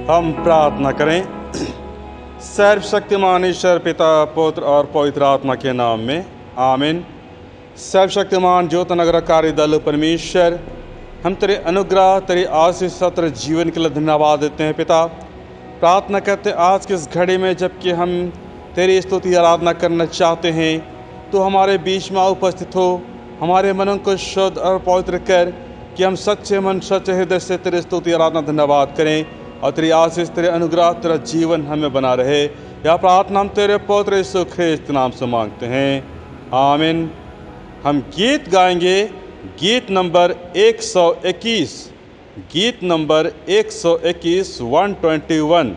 हम प्रार्थना करें। सर्वशक्तिमान ईश्वर पिता, पुत्र और पवित्र आत्मा के नाम में आमीन। सर्वशक्तिमान ज्योत नगरकारी दल परमेश्वर, हम तेरे अनुग्रह, तेरी आशीष, सत्र जीवन के लिए धन्यवाद देते हैं पिता। प्रार्थना करते आज की इस घड़ी में जबकि हम तेरी स्तुति आराधना करना चाहते हैं, तो हमारे बीच में उपस्थित हो, हमारे मनों को शुद्ध और पवित्र कर कि हम सच्चे मन सच्चे हृदय से तेरी स्तुति आराधना धन्यवाद करें और तेरी आशीष, तेरे अनुग्रह, तेरा जीवन हमें बना रहे। यह प्रार्थना हम तेरे पवित्र यीशु ख्रीस्त नाम से मांगते हैं, आमीन। हम गीत गाएंगे, गीत नंबर 121, गीत नंबर 121, 121।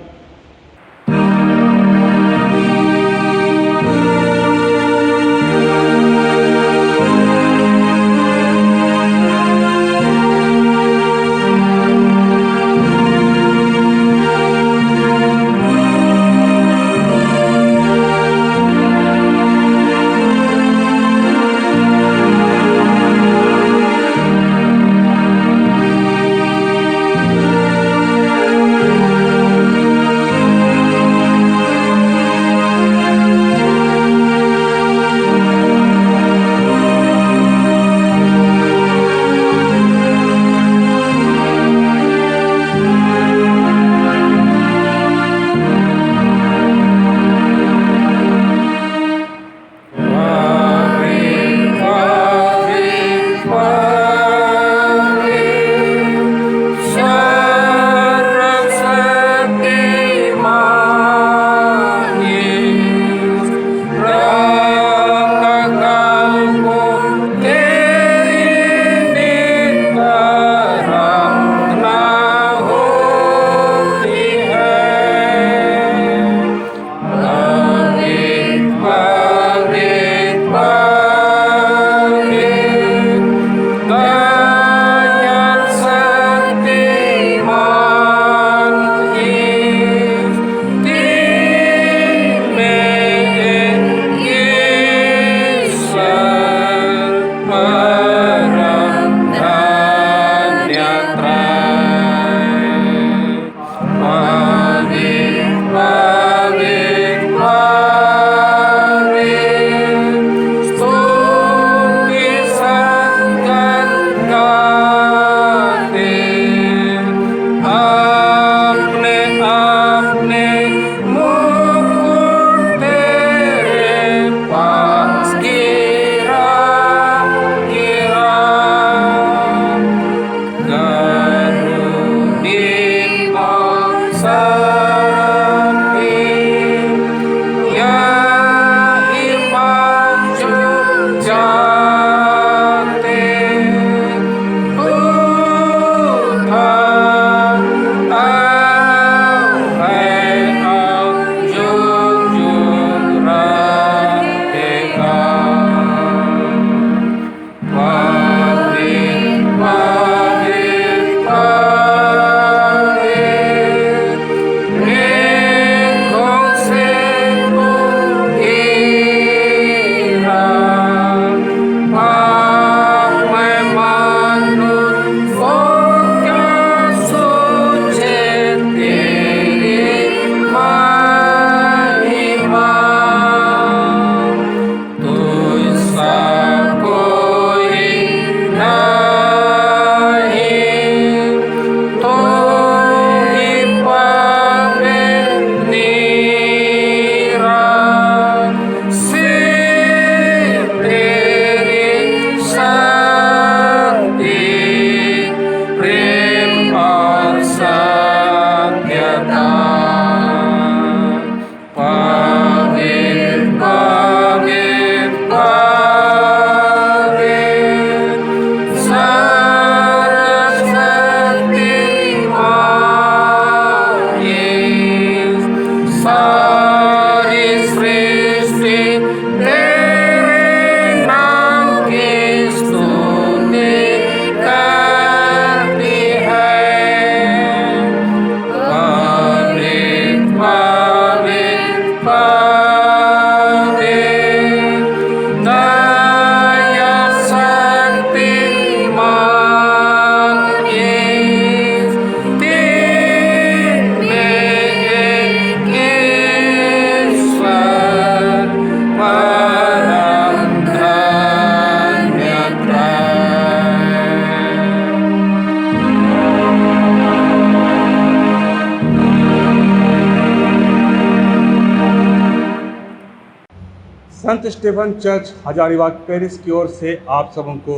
संत स्टीफन चर्च हजारीबाग पेरिस की ओर से आप सबों को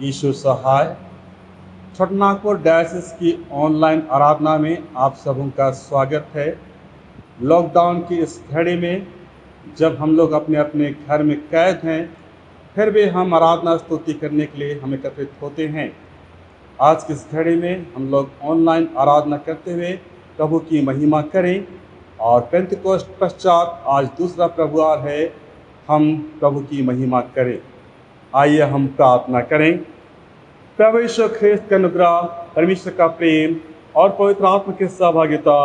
यीशु सहाय छोटनागपुर डायसिस की ऑनलाइन आराधना में आप सबों का स्वागत है। लॉकडाउन की इस घड़ी में जब हम लोग अपने अपने घर में कैद हैं, फिर भी हम आराधना स्तुति करने के लिए हम एकत्रित होते हैं। आज की इस घड़ी में हम लोग ऑनलाइन आराधना करते हुए प्रभु की महिमा करें और पेंतिकोस्त पश्चात आज दूसरा प्रभुवार है, हम प्रभु की महिमा करें। आइए हम प्रार्थना करें। प्रभु यीशु ख्रिस्त का अनुग्रह, परमेश्वर का प्रेम और पवित्र आत्मा की सहभागिता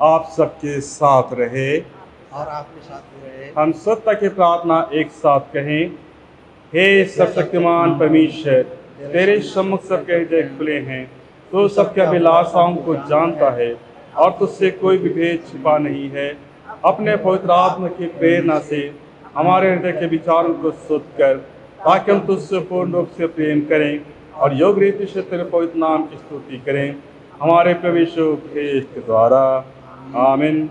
आप सबके साथ रहे और आपके साथ भी रहे। हम सत्य की प्रार्थना एक साथ कहें। हे सर्वशक्तिमान परमेश्वर, तेरे सम्मुख सबके हृदय खुले हैं, तो सबके अभिलाषाओं को जानता है और तुझसे कोई भी भेद छिपा नहीं है। अपने पवित्र आत्मा की प्रेरणा से हमारे हृदय के विचारों को शुद्ध कर, ताकि हम तुझसे पूर्ण रूप से प्रेम करें और योग्य रीति से तेरे पवित्र नाम की स्तुति करें, हमारे प्रभु यीशु ख्रिस्त के द्वारा। आमीन।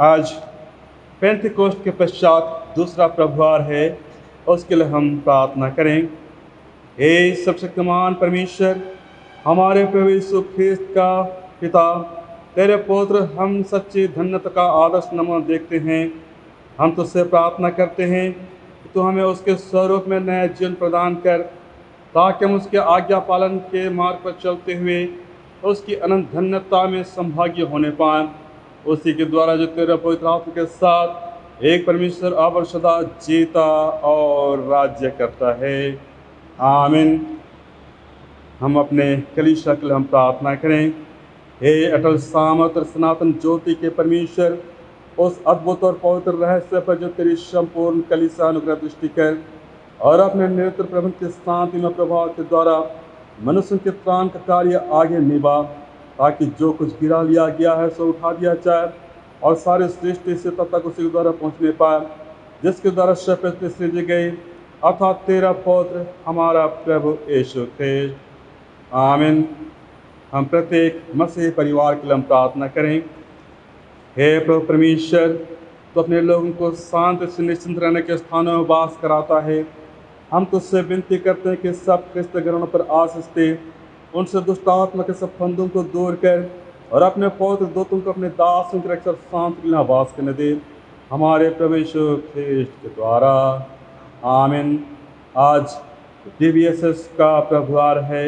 आज पेंतिकोस्त के पश्चात दूसरा प्रभुवार है, उसके लिए हम प्रार्थना करें। हे सर्वशक्तिमान परमेश्वर, हमारे प्रभु यीशु ख्रिस्त का पिता, तेरे पुत्र हम सच्ची धन्यता का आदर्श नमूना देखते हैं। हम तुझसे प्रार्थना करते हैं कि तू हमें उसके स्वरूप में नया जीवन प्रदान कर, ताकि हम उसके आज्ञा पालन के मार्ग पर चलते हुए उसकी अनंत धन्यता में संभागी होने पाएं। उसी के द्वारा जो तेरे पवित्र आत्मा के साथ एक परमेश्वर अब और सदा जीता और राज्य करता है। आमीन। हम अपने कलीसिया के लिए हम प्रार्थना करें। हे अटल सामर्थ और सनातन ज्योति के परमेश्वर, उस अद्भुत और पवित्र रहस्य पर जो तेरी संपूर्ण कलीसिया अनुग्रह दृष्टि कर और अपने निरंतर प्रबंध के शांति में प्रभाव के द्वारा मनुष्य के त्राण का कार्य आगे निभा, ताकि जो कुछ गिरा लिया गया है सो उठा दिया जाए और सारे सृष्टि से तब तक उसी के द्वारा पहुँचने पाए, जिसके द्वारा सब सृजी गई, अर्थात तेरा पुत्र हमारा प्रभु यीशु ख्रिस्त। आमीन। हम प्रत्येक मसीह परिवार के लिए हम प्रार्थना करें। हे प्रभु परमेश्वर, तो अपने लोगों को शांत से निश्चिंत रहने के स्थानों में वास कराता है। हम तुझसे विनती करते हैं कि सब ख्रिस्त ग्रहणों पर आशीष दे, उनसे दुष्ट आत्मा के सब फंदों को दूर कर और अपने पौत्र दूतों को अपने दासों की रक्षा शांति के लिए आवास करने दे, हमारे प्रभु यीशु ख्रीस्त के द्वारा। आमीन। आज DVSS का प्रभुवार है।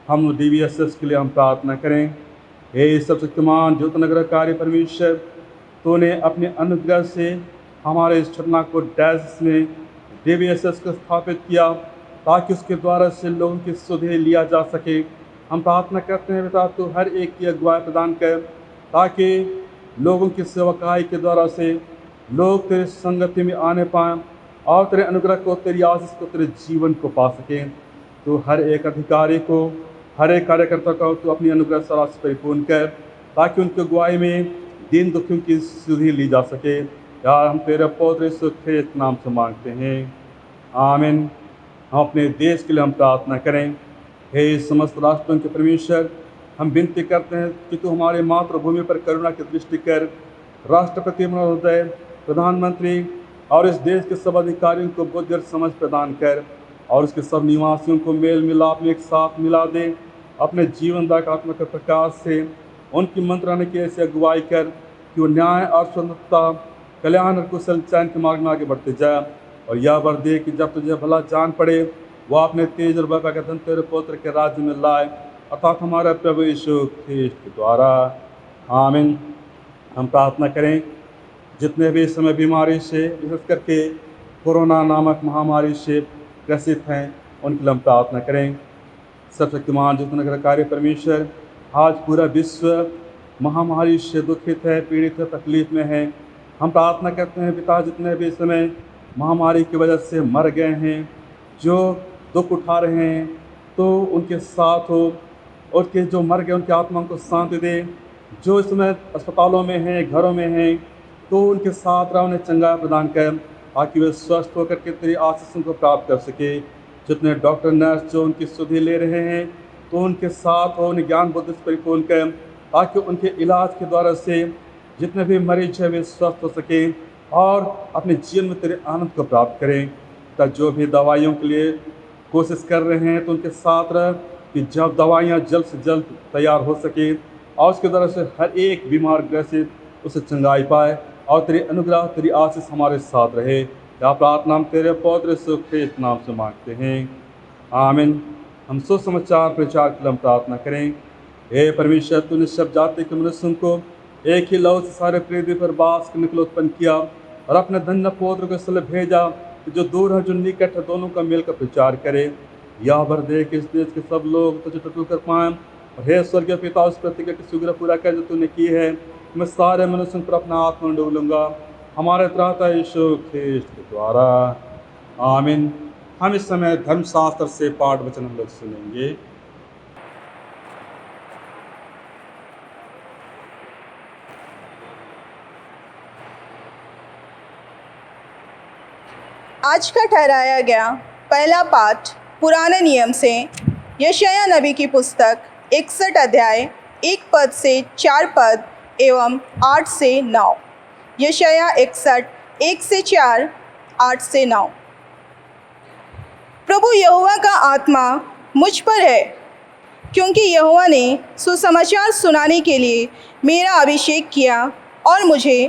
हम DVSS के लिए हम प्रार्थना करें। हे सर्वशक्तिमान ज्योतिनगरकारी परमेश्वर, तूने अपने अनुग्रह से हमारे इस छोटनागपुर डायसिस में DVSS को स्थापित किया ताकि उसके द्वारा से लोगों की सुधि लिया जा सके। हम प्रार्थना करते हैं पिता, तू हर एक की अगुवाई प्रदान कर ताकि लोगों की सेवकाई के द्वारा से लोग तेरे संगति में आने पाएँ और तेरे अनुग्रह को, तेरी आशीष को, तेरे जीवन को पा सकें। तो हर एक अधिकारी को, हर एक कार्यकर्ता को तू अपनी अनुग्रह सराह से परिपूर्ण कर ताकि उनकी अगुवाई में दीन दुखियों की सुधि ली जा सके। यार, हम तेरे पौत्र यीशु ख्रीस्त नाम से मांगते हैं। आमीन। हम अपने देश के लिए हम प्रार्थना करें। हे समस्त राष्ट्रों के परमेश्वर, हम विनती करते हैं कि तू हमारे मातृभूमि पर करुणा की दृष्टि कर। राष्ट्रपति महोदय, प्रधानमंत्री और इस देश के सब अधिकारियों को बुद्धि और समझ प्रदान कर और उसके सब निवासियों को मेल मिलाप में एक साथ मिला दे। अपने जीवनदायक आत्मा के प्रकाश से उनकी मंत्रालय की ऐसी अगुवाई कर कि वो न्याय और स्वतंत्रता, कल्याण और कुशल चयन के मार्ग में आगे बढ़ते जाए। और यह वर दे कि जब तुझे भला जान पड़े वह अपने तेज और वैभव का धन तेरे पुत्र के राज्य में लाए, अर्थात हमारा प्रभु यीशु ख्रीस्त के द्वारा। आमीन। हम प्रार्थना करें, जितने भी इस समय बीमारी से, विशेष करके कोरोना नामक महामारी से ग्रसित हैं, उनके लिए हम प्रार्थना करें। सर्वशक्तिमान ज्योतिनगरकारी परमेश्वर, आज पूरा विश्व महामारी से दुखित है, पीड़ित है, तकलीफ में है। हम प्रार्थना करते हैं पिता, जितने भी इस समय महामारी की वजह से मर गए हैं, जो दुख उठा रहे हैं, तो उनके साथ हो। और के जो मर गए उनकी आत्माओं को शांति दे। जो इस समय अस्पतालों में हैं, घरों में हैं, तो उनके साथ रह, उन्हें चंगाई प्रदान कर ताकि वे स्वस्थ होकर के तेरी आशीषों को प्राप्त कर सके। जितने डॉक्टर नर्स जो उनकी सुधि ले रहे हैं, तो उनके साथ हो, उन्हें ज्ञान बुद्धि से परिपूर्ण कर ताकि उनके इलाज के द्वारा से जितने भी मरीज हैं वे स्वस्थ हो सके और अपने जीवन में तेरे आनंद को प्राप्त करें। तब जो भी दवाइयों के लिए कोशिश कर रहे हैं, तो उनके साथ रह कि जब दवाइयाँ जल्द से जल्द तैयार हो सके और उसके द्वारा से हर एक बीमार ग्रसित उसे चंगाई पाए और तेरी अनुग्रह, तेरी आशीष हमारे साथ रहे। यह प्रार्थना हम तेरे पौत्र यीशु ख्रीस्त नाम से मांगते हैं। आमीन। हम सुसमाचार प्रचार के लिए हम प्रार्थना करें। हे परमेश्वर, तूने सब जाति के मनुष्यों को एक ही लहू से सारे पृथ्वी पर बास करने के लिए उत्पन्न किया और अपने धन्य पौत्र को इसलिए भेजा कि जो दूर है, जो निकट है, दोनों का मेल का प्रचार करे। यह वर दे कि इस देश के सब लोग तुझे टटू कर पाएँ। और हे स्वर्गीय पिता, उस प्रतिज्ञा की शीघ्र पूरा कर जो तूने की है। मैं सारे मनुष्यों पर अपना आत्मा डूब लूँगा, हमारे त्राता यीशु ख्रीस्त के द्वारा। आमीन। हम इस समय धर्मशास्त्र से पाठ वचन हम लोग सुनेंगे। आज का ठहराया गया पहला पाठ पुराने नियम से यशायाह नबी की पुस्तक 61 अध्याय 1 पद से 4 पद एवं 8 से 9। यशायाह 61 1 से 4, 8 से 9। प्रभु यहोवा का आत्मा मुझ पर है, क्योंकि यहोवा ने सुसमाचार सुनाने के लिए मेरा अभिषेक किया और मुझे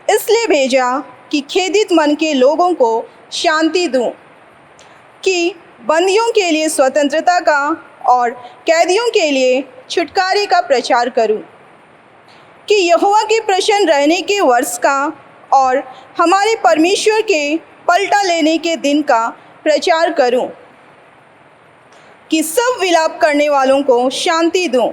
इसलिए भेजा कि खेदित मन के लोगों को शांति दूं, कि बंदियों के लिए स्वतंत्रता का और कैदियों के लिए छुटकारे का प्रचार करूं, कि यहोवा के प्रसन्न रहने के वर्ष का और हमारे परमेश्वर के पलटा लेने के दिन का प्रचार करूं, कि सब विलाप करने वालों को शांति दूं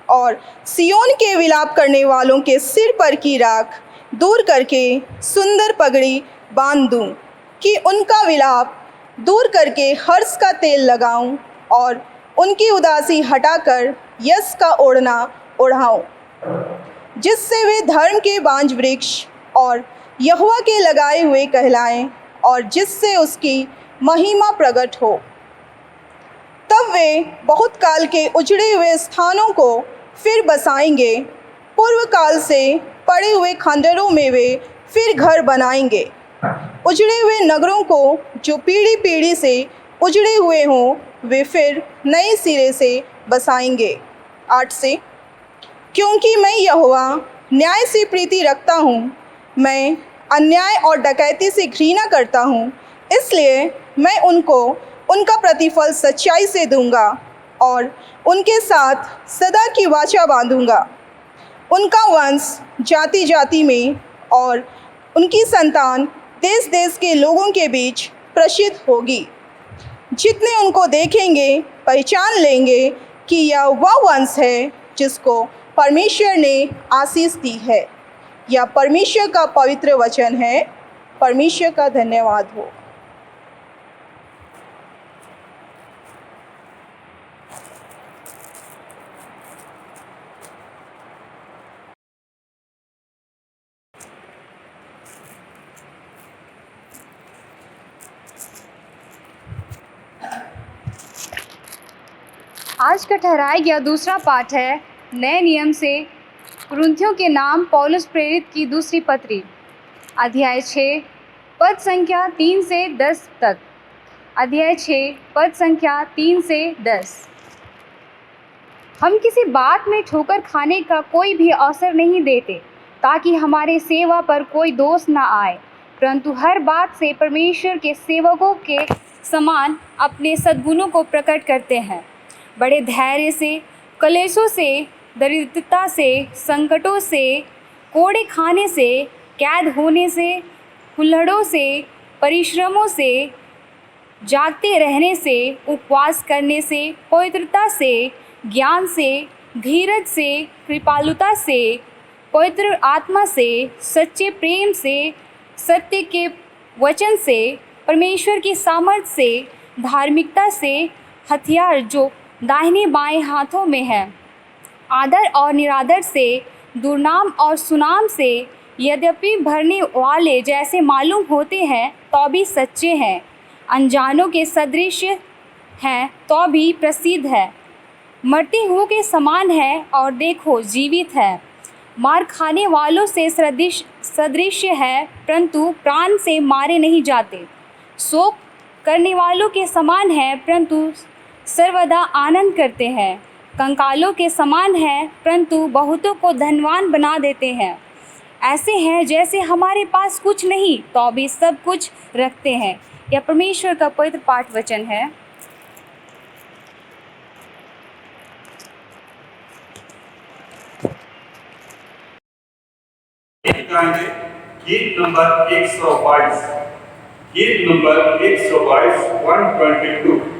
और सियोन के विलाप करने वालों के सिर पर की राख दूर करके सुंदर पगड़ी बांध दूं, कि उनका विलाप दूर करके हर्ष का तेल लगाऊं और उनकी उदासी हटाकर यश का ओढ़ना ओढ़ाऊं, जिससे वे धर्म के बांज वृक्ष और यहोवा के लगाए हुए कहलाएं और जिससे उसकी महिमा प्रकट हो। तब वे बहुत काल के उजड़े हुए स्थानों को फिर बसाएंगे, पूर्व काल से पड़े हुए खंडरों में वे फिर घर बनाएंगे। उजड़े हुए नगरों को जो पीढ़ी पीढ़ी से उजड़े हुए हों, वे फिर नए सिरे से बसाएंगे। 8 से क्योंकि मैं यहोवा न्याय से प्रीति रखता हूँ, मैं अन्याय और डकैती से घृणा करता हूँ, इसलिए मैं उनको उनका प्रतिफल सच्चाई से दूंगा और उनके साथ सदा की वाचा बांधूंगा। उनका वंश जाति जाति में और उनकी संतान देश देश के लोगों के बीच प्रसिद्ध होगी। जितने उनको देखेंगे पहचान लेंगे कि यह वह वंश है जिसको परमेश्वर ने आशीष दी है। यह परमेश्वर का पवित्र वचन है। परमेश्वर का धन्यवाद हो। आज का ठहराया गया दूसरा पाठ है नए नियम से कुरिन्थियों के नाम पौलुस प्रेरित की दूसरी पत्री, अध्याय 6 पद संख्या 3 से 10 तक। अध्याय 6 पद संख्या 3 से 10। हम किसी बात में ठोकर खाने का कोई भी अवसर नहीं देते ताकि हमारे सेवा पर कोई दोष न आए, परंतु हर बात से परमेश्वर के सेवकों के समान अपने सद्गुणों को प्रकट करते हैं। बड़े धैर्य से, कलेशों से, दरिद्रता से, संकटों से, कोड़े खाने से, कैद होने से, हुल्लड़ों से, परिश्रमों से, जागते रहने से, उपवास करने से, पवित्रता से, ज्ञान से, धीरज से, कृपालुता से, पवित्र आत्मा से, सच्चे प्रेम से, सत्य के वचन से, परमेश्वर की सामर्थ से, धार्मिकता से, हथियार जो दाहिने बाएं हाथों में है, आदर और निरादर से, दुर्नाम और सुनाम से, यद्यपि भरने वाले जैसे मालूम होते हैं तो भी सच्चे हैं, अनजानों के सदृश हैं तो भी प्रसिद्ध है, मरते हुओं के समान है और देखो जीवित है, मार खाने वालों से सदृश है परंतु प्राण से मारे नहीं जाते, शोक करने वालों के समान है परंतु सर्वदा आनंद करते हैं, कंकालों के समान है परंतु बहुतों को धनवान बना देते हैं। ऐसे हैं जैसे हमारे पास कुछ नहीं तो भी सब कुछ रखते हैं। यह परमेश्वर का पवित्र पाठ वचन है। गीत नंबर 122, गीत नंबर 122, 122।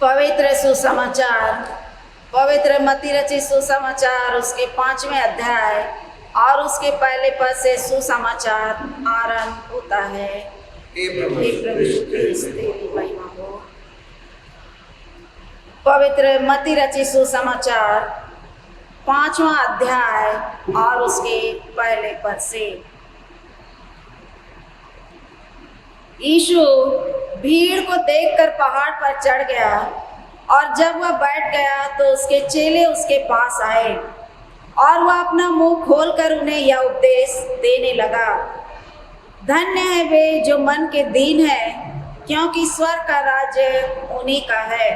पवित्र सुसमाचार, पवित्र मत्ती रचित सुसमाचार उसके 5वें अध्याय और उसके पहले पद से सुसमाचार आरंभ होता है। हे प्रभु यीशु क्रिस्त तेरी महिमा हो। पवित्र मत्ती रचित सुसमाचार 5वां अध्याय और उसके पहले पद से। यीशु भीड़ को देखकर पहाड़ पर चढ़ गया और जब वह बैठ गया तो उसके चेले उसके पास आए और वह अपना मुंह खोलकर उन्हें यह उपदेश देने लगा। धन्य है वे जो मन के दीन हैं, क्योंकि स्वर्ग का राज्य उन्हीं का है।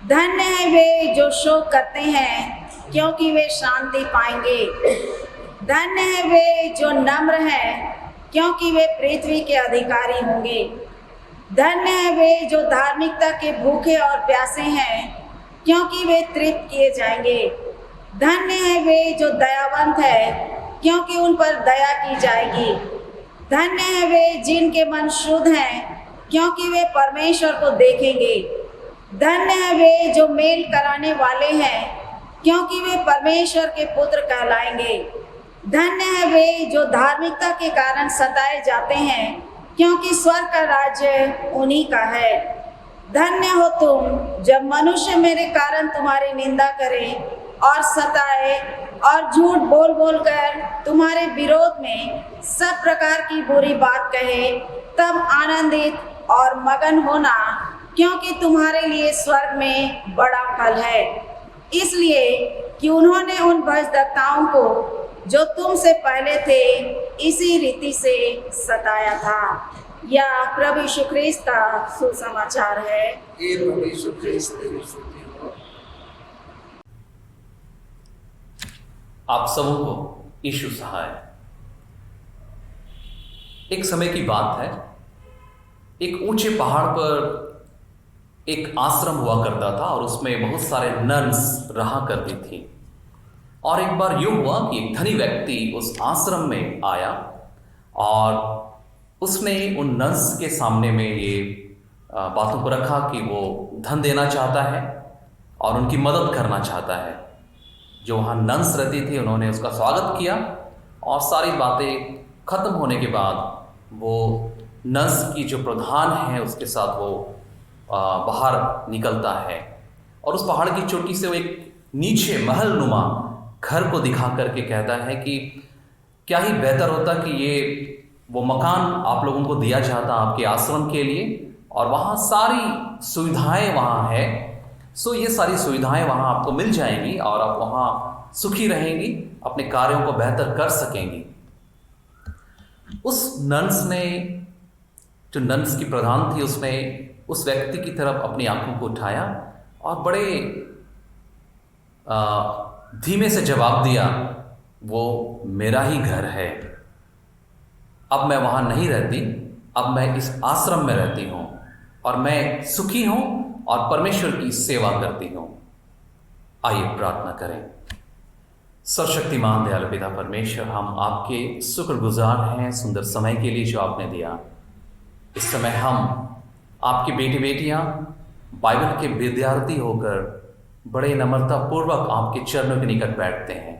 धन्य है वे जो शोक करते हैं, क्योंकि वे शांति पाएंगे। धन्य है वे जो नम्र हैं, क्योंकि वे पृथ्वी के अधिकारी होंगे। धन्य है वे जो धार्मिकता के भूखे और प्यासे हैं, क्योंकि वे तृप्त किए जाएंगे। धन्य है वे जो दयावंत है, क्योंकि उन पर दया की जाएगी। धन्य है वे जिनके मन शुद्ध हैं, क्योंकि वे परमेश्वर को देखेंगे। धन्य है वे जो मेल कराने वाले हैं, क्योंकि वे परमेश्वर के पुत्र कहलाएंगे। धन्य है वे जो धार्मिकता के कारण सताए जाते हैं, क्योंकि स्वर्ग का राज्य उन्हीं का है। धन्य हो तुम जब मनुष्य मेरे कारण तुम्हारी निंदा करें और सताए और झूठ बोल बोल कर तुम्हारे विरोध में सब प्रकार की बुरी बात कहे, तब आनंदित और मगन होना, क्योंकि तुम्हारे लिए स्वर्ग में बड़ा फल है। इसलिए कि उन्होंने उन भजदक्ताओं को जो तुमसे पहले थे इसी रीति से सताया था। यह प्रभु यीशु ख्रीस्त का सुसमाचार है। हे प्रभु यीशु क्रिस्त तेरी स्तुति हो। आप सबों को यीशु सहाय। एक समय की बात है, एक ऊंचे पहाड़ पर एक आश्रम हुआ करता था और उसमें बहुत सारे नन्स रहा करती थी। और एक बार यूं हुआ कि एक धनी व्यक्ति उस आश्रम में आया और उसने उन नन्स के सामने में ये बातों को रखा कि वो धन देना चाहता है और उनकी मदद करना चाहता है। जो वहाँ नन्स रहती थी उन्होंने उसका स्वागत किया और सारी बातें खत्म होने के बाद वो नन्स की जो प्रधान है उसके साथ वो बाहर निकलता है और उस पहाड़ की चोटी से वो एक नीचे महल नुमा घर को दिखा करके कहता है कि क्या ही बेहतर होता कि ये वो मकान आप लोगों को दिया जाता आपके आश्रम के लिए, और वहाँ सारी सुविधाएं वहाँ है। सो ये सारी सुविधाएं वहाँ आपको मिल जाएंगी और आप वहाँ सुखी रहेंगी, अपने कार्यों को बेहतर कर सकेंगी। उस नन्स ने, जो नन्स की प्रधान थी, उसने उस व्यक्ति की तरफ अपनी आंखों को उठाया और बड़े धीमे से जवाब दिया, वो मेरा ही घर है। अब मैं वहाँ नहीं रहती, अब मैं इस आश्रम में रहती हूँ और मैं सुखी हूँ और परमेश्वर की सेवा करती हूँ। आइए प्रार्थना करें। सर्वशक्तिमान दयालु पिता परमेश्वर, हम आपके शुक्रगुजार हैं सुंदर समय के लिए जो आपने दिया। इस समय हम आपकी बेटी बेटियाँ बाइबल के विद्यार्थी होकर बड़े नम्रता पूर्वक आपके चरणों के निकट बैठते हैं।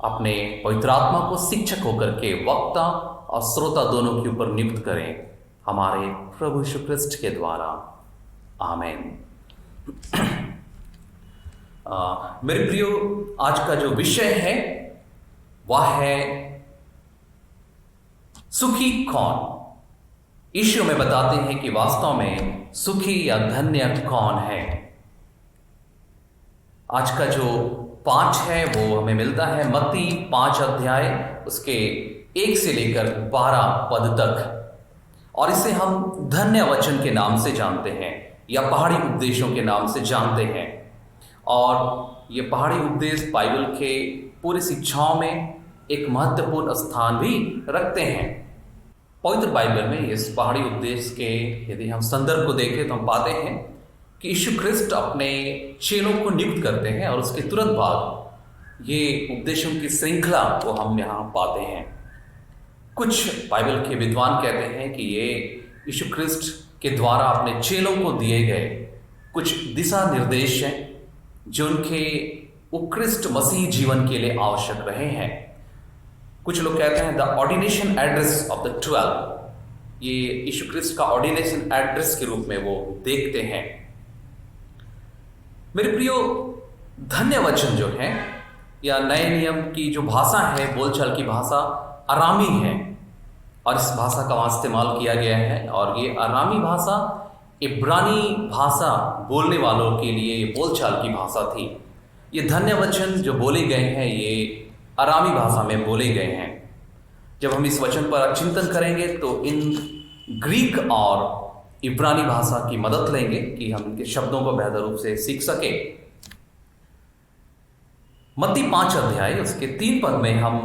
अपने पवित्र आत्मा को शिक्षक होकर के वक्ता और श्रोता दोनों के ऊपर नियुक्त करें, हमारे प्रभु यीशु ख्रीस्त के द्वारा। आमीन। मेरे प्रियो, आज का जो विषय है वह है सुखी कौन। यीशु में बताते हैं कि वास्तव में सुखी या धन्य कौन है। आज का जो पाठ है वो हमें मिलता है मत्ती 5 अध्याय उसके 1 से लेकर 12 पद तक, और इसे हम धन्य वचन के नाम से जानते हैं या पहाड़ी उपदेशों के नाम से जानते हैं। और ये पहाड़ी उपदेश बाइबल के पूरी शिक्षाओं में एक महत्वपूर्ण स्थान भी रखते हैं। पवित्र बाइबल में इस पहाड़ी उपदेश के यदि हम संदर्भ को देखें तो हम पाते हैं कि यीशु ख्रिस्ट अपने चेलों को नियुक्त करते हैं और उसके तुरंत बाद ये उपदेशों की श्रृंखला को हम यहाँ पाते हैं। कुछ बाइबल के विद्वान कहते हैं कि ये यीशु ख्रिस्ट के द्वारा अपने चेलों को दिए गए कुछ दिशा निर्देश हैं जो उनके उत्कृष्ट मसीह जीवन के लिए आवश्यक रहे हैं। कुछ लोग कहते हैं the ordination address of the 12, ये यीशु क्रिस्ट का ऑर्डिनेशन एड्रेस के रूप में वो देखते हैं। मेरे प्रियो, धन्य वचन जो है या नए नियम की जो भाषा है, बोलचाल की भाषा अरामी है, और इस भाषा का वहाँ इस्तेमाल किया गया है। और ये अरामी भाषा इब्रानी भाषा बोलने वालों के लिए ये बोलचाल की भाषा थी। ये धन्य वचन जो बोले गए हैं ये अरामी भाषा में बोले गए हैं। जब हम इस वचन पर चिंतन करेंगे तो इन ग्रीक और इब्रानी भाषा की मदद लेंगे कि हम इनके शब्दों को बेहतर रूप से सीख सके। मत्ती 5 अध्याय उसके 3 पद में हम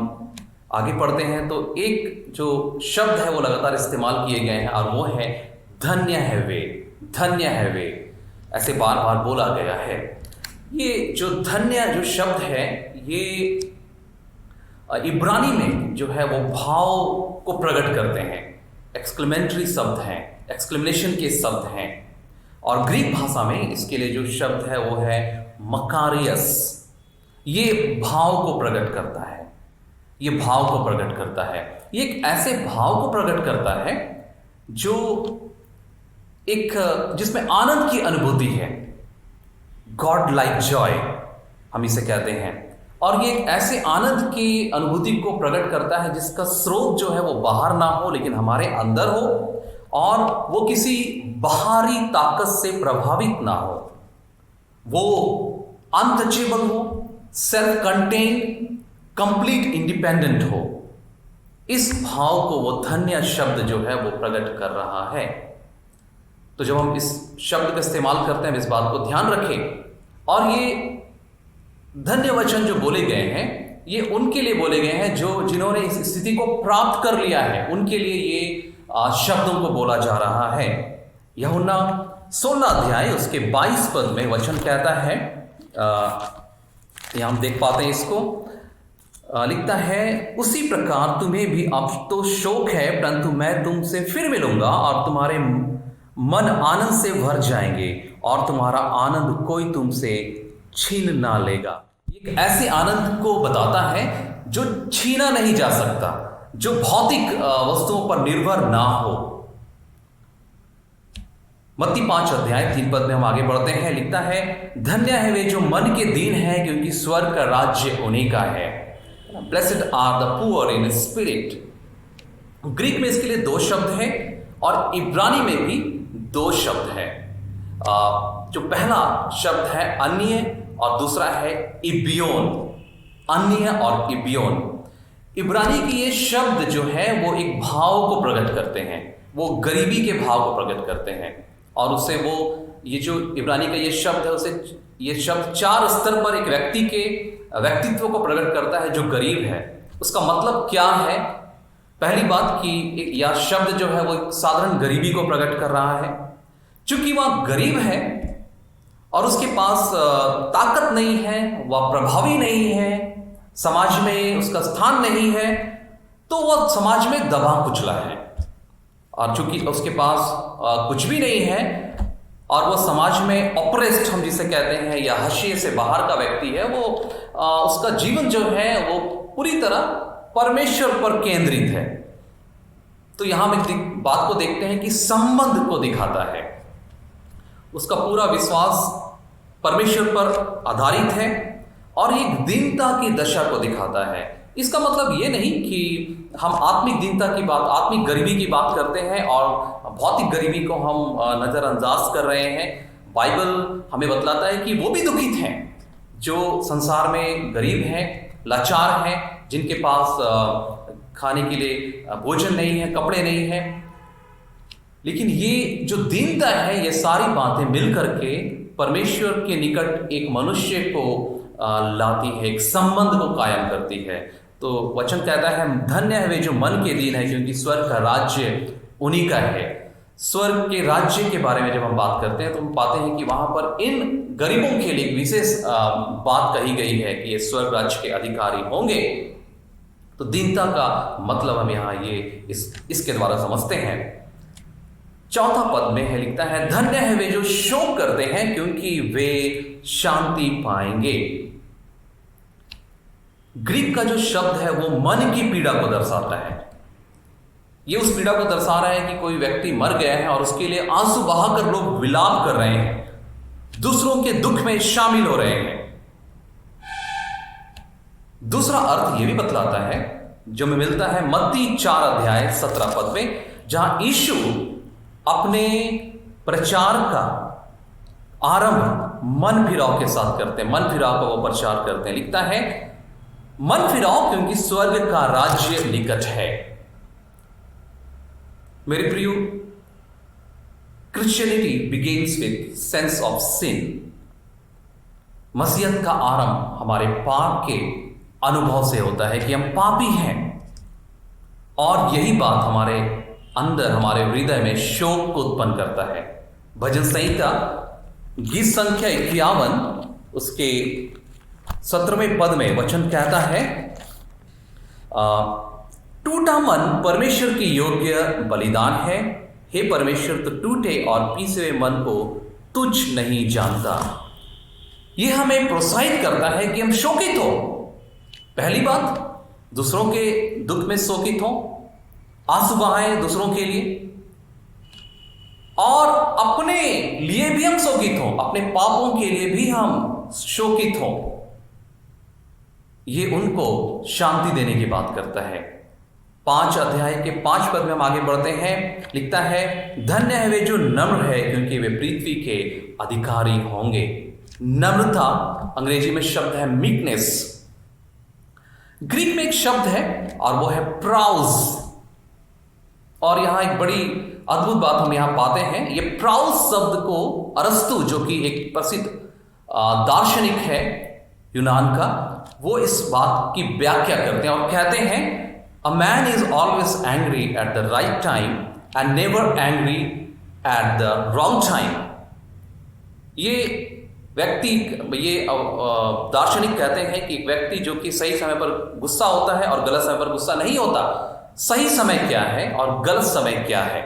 आगे पढ़ते हैं तो एक जो शब्द है वो लगातार इस्तेमाल किए गए हैं और वो है धन्य है वे, धन्य है वे, ऐसे बार बार बोला गया है। ये जो धन्य जो शब्द है ये इब्रानी में जो है वो भाव को प्रकट करते हैं, एक्सक्लेमेटरी शब्द हैं, एक्सक्लेमेशन के शब्द हैं। और ग्रीक भाषा में इसके लिए जो शब्द है वो है मकारियस, ये भाव को प्रकट करता है, ये भाव को प्रकट करता है। ये एक ऐसे भाव को प्रकट करता है जो एक जिसमें आनंद की अनुभूति है, गॉड लाइक जॉय हम इसे कहते हैं। और ये एक ऐसे आनंद की अनुभूति को प्रकट करता है जिसका स्रोत जो है वो बाहर ना हो लेकिन हमारे अंदर हो, और वो किसी बाहरी ताकत से प्रभावित ना हो, वो अनटचेबल हो, सेल्फ कंटेन्ड, कंप्लीट इंडिपेंडेंट हो। इस भाव को वो धन्य शब्द जो है वो प्रकट कर रहा है। तो जब हम इस शब्द का इस्तेमाल करते हैं इस बात को ध्यान रखें। और ये धन्य वचन जो बोले गए हैं ये उनके लिए बोले गए हैं जो जिन्होंने इस स्थिति को प्राप्त कर लिया है, उनके लिए ये शब्दों को बोला जा रहा है। यूहन्ना 16 अध्याय उसके 22 पद में वचन कहता है, यहां हम देख पाते हैं इसको, लिखता है उसी प्रकार तुम्हें भी अब तो शोक है परंतु मैं तुमसे फिर मिलूंगा और तुम्हारे मन आनंद से भर जाएंगे और तुम्हारा आनंद कोई तुमसे छीन ना लेगा। एक ऐसे आनंद को बताता है जो छीना नहीं जा सकता, जो भौतिक वस्तुओं पर निर्भर ना हो। मत्ती 5 अध्याय 3 पद में हम आगे बढ़ते हैं, लिखता है धन्य है वे जो मन के दीन हैं क्योंकि स्वर्ग का राज्य उन्हीं का है। Blessed are the poor in spirit. Greek में इसके लिए 2 शब्द हैं और इब्रानी में भी 2 शब्द हैं। जो पहला शब्द है अन्य और दूसरा है इबियोन, अन्य और इबियोन। इब्रानी की ये शब्द जो है वो एक भाव को प्रकट करते हैं, वो गरीबी के भाव को प्रकट करते हैं। और उससे वो ये जो इब्रानी का ये शब्द है उसे ये शब्द 4 स्तर पर एक व्यक्ति के व्यक्तित्व को प्रकट करता है जो गरीब है। उसका मतलब क्या है? पहली बात कि यह शब्द जो है वो एक साधारण गरीबी को प्रकट कर रहा है। चूंकि वह गरीब है और उसके पास ताकत नहीं है, वह प्रभावी नहीं है, समाज में उसका स्थान नहीं है, तो वह समाज में दबा कुचला है। और चूंकि उसके पास कुछ भी नहीं है और वह समाज में ऑपरेस्ड हम जिसे कहते हैं या हाशिए से बाहर का व्यक्ति है, वो उसका जीवन जो है वो पूरी तरह परमेश्वर पर केंद्रित है। तो यहां हम एक बात को देखते हैं कि संबंध को दिखाता है, उसका पूरा विश्वास परमेश्वर पर आधारित है और एक दीनता की दशा को दिखाता है। इसका मतलब ये नहीं कि हम आत्मिक दीनता की बात, आत्मिक गरीबी की बात करते हैं और भौतिक गरीबी को हम नज़रअंदाज कर रहे हैं। बाइबल हमें बतलाता है कि वो भी दुखित हैं जो संसार में गरीब हैं, लाचार हैं, जिनके पास खाने के लिए भोजन नहीं है, कपड़े नहीं हैं। लेकिन ये जो दीनता है, ये सारी बातें मिलकर के परमेश्वर के निकट एक मनुष्य को लाती है, एक संबंध को कायम करती है। तो वचन कहता है धन्य है वे जो मन के दीन है क्योंकि स्वर्ग का राज्य उन्हीं का है। स्वर्ग के राज्य के बारे में जब हम बात करते हैं तो हम पाते हैं कि वहां पर इन गरीबों के लिए एक विशेष बात कही गई है कि ये स्वर्ग राज्य के अधिकारी होंगे। तो दीनता का मतलब हम यहाँ ये इसके द्वारा समझते हैं। चौथा पद में है, लिखता है धन्य है वे जो शोक करते हैं क्योंकि वे शांति पाएंगे। ग्रीक का जो शब्द है वो मन की पीड़ा को दर्शाता है। ये उस पीड़ा को दर्शा रहा है कि कोई व्यक्ति मर गया है और उसके लिए आंसू बहाकर लोग विलाप कर रहे हैं, दूसरों के दुख में शामिल हो रहे हैं। दूसरा अर्थ यह भी बतलाता है जो में मिलता है मत्ती 4:17 पद में, जहां यीशु अपने प्रचार का आरंभ मन फिराव के साथ करते हैं। मन फिराव का वो प्रचार करते हैं। लिखता है मन फिराव क्योंकि स्वर्ग का राज्य निकट है। मेरे प्रियो, Christianity begins with sense of sin. मसीहत का आरंभ हमारे पाप के अनुभव से होता है कि हम पापी हैं, और यही बात हमारे अंदर, हमारे हृदय में शोक को उत्पन्न करता है। भजन संहिता गीत संख्या 51 उसके 17वें पद में वचन कहता है, टूटा मन परमेश्वर की योग्य बलिदान है, हे परमेश्वर तो टूटे और पीसे हुए मन को तुझ नहीं जानता। यह हमें प्रोत्साहित करता है कि हम शोकित हो। पहली बात, दूसरों के दुख में शोकित हो, आंसू बहाएं दूसरों के लिए, और अपने लिए भी हम शोकित हो, अपने पापों के लिए भी हम शोकित हो। यह उनको शांति देने की बात करता है। 5 अध्याय के 5 पद में हम आगे बढ़ते हैं। लिखता है धन्य है वे जो नम्र है क्योंकि वे पृथ्वी के अधिकारी होंगे। नम्रता अंग्रेजी में शब्द है मीकनेस। ग्रीक में एक शब्द है और वो है प्राउज। और यहां एक बड़ी अद्भुत बात हम यहां पाते हैं। ये प्राउज शब्द को अरस्तु, जो कि एक प्रसिद्ध दार्शनिक है यूनान का, वो इस बात की व्याख्या करते हैं और कहते हैं a man is always angry at the right time and never angry at the wrong time. ये व्यक्ति, ये दार्शनिक कहते हैं कि एक व्यक्ति जो कि सही समय पर गुस्सा होता है और गलत समय पर गुस्सा नहीं होता। सही समय क्या है और गलत समय क्या है?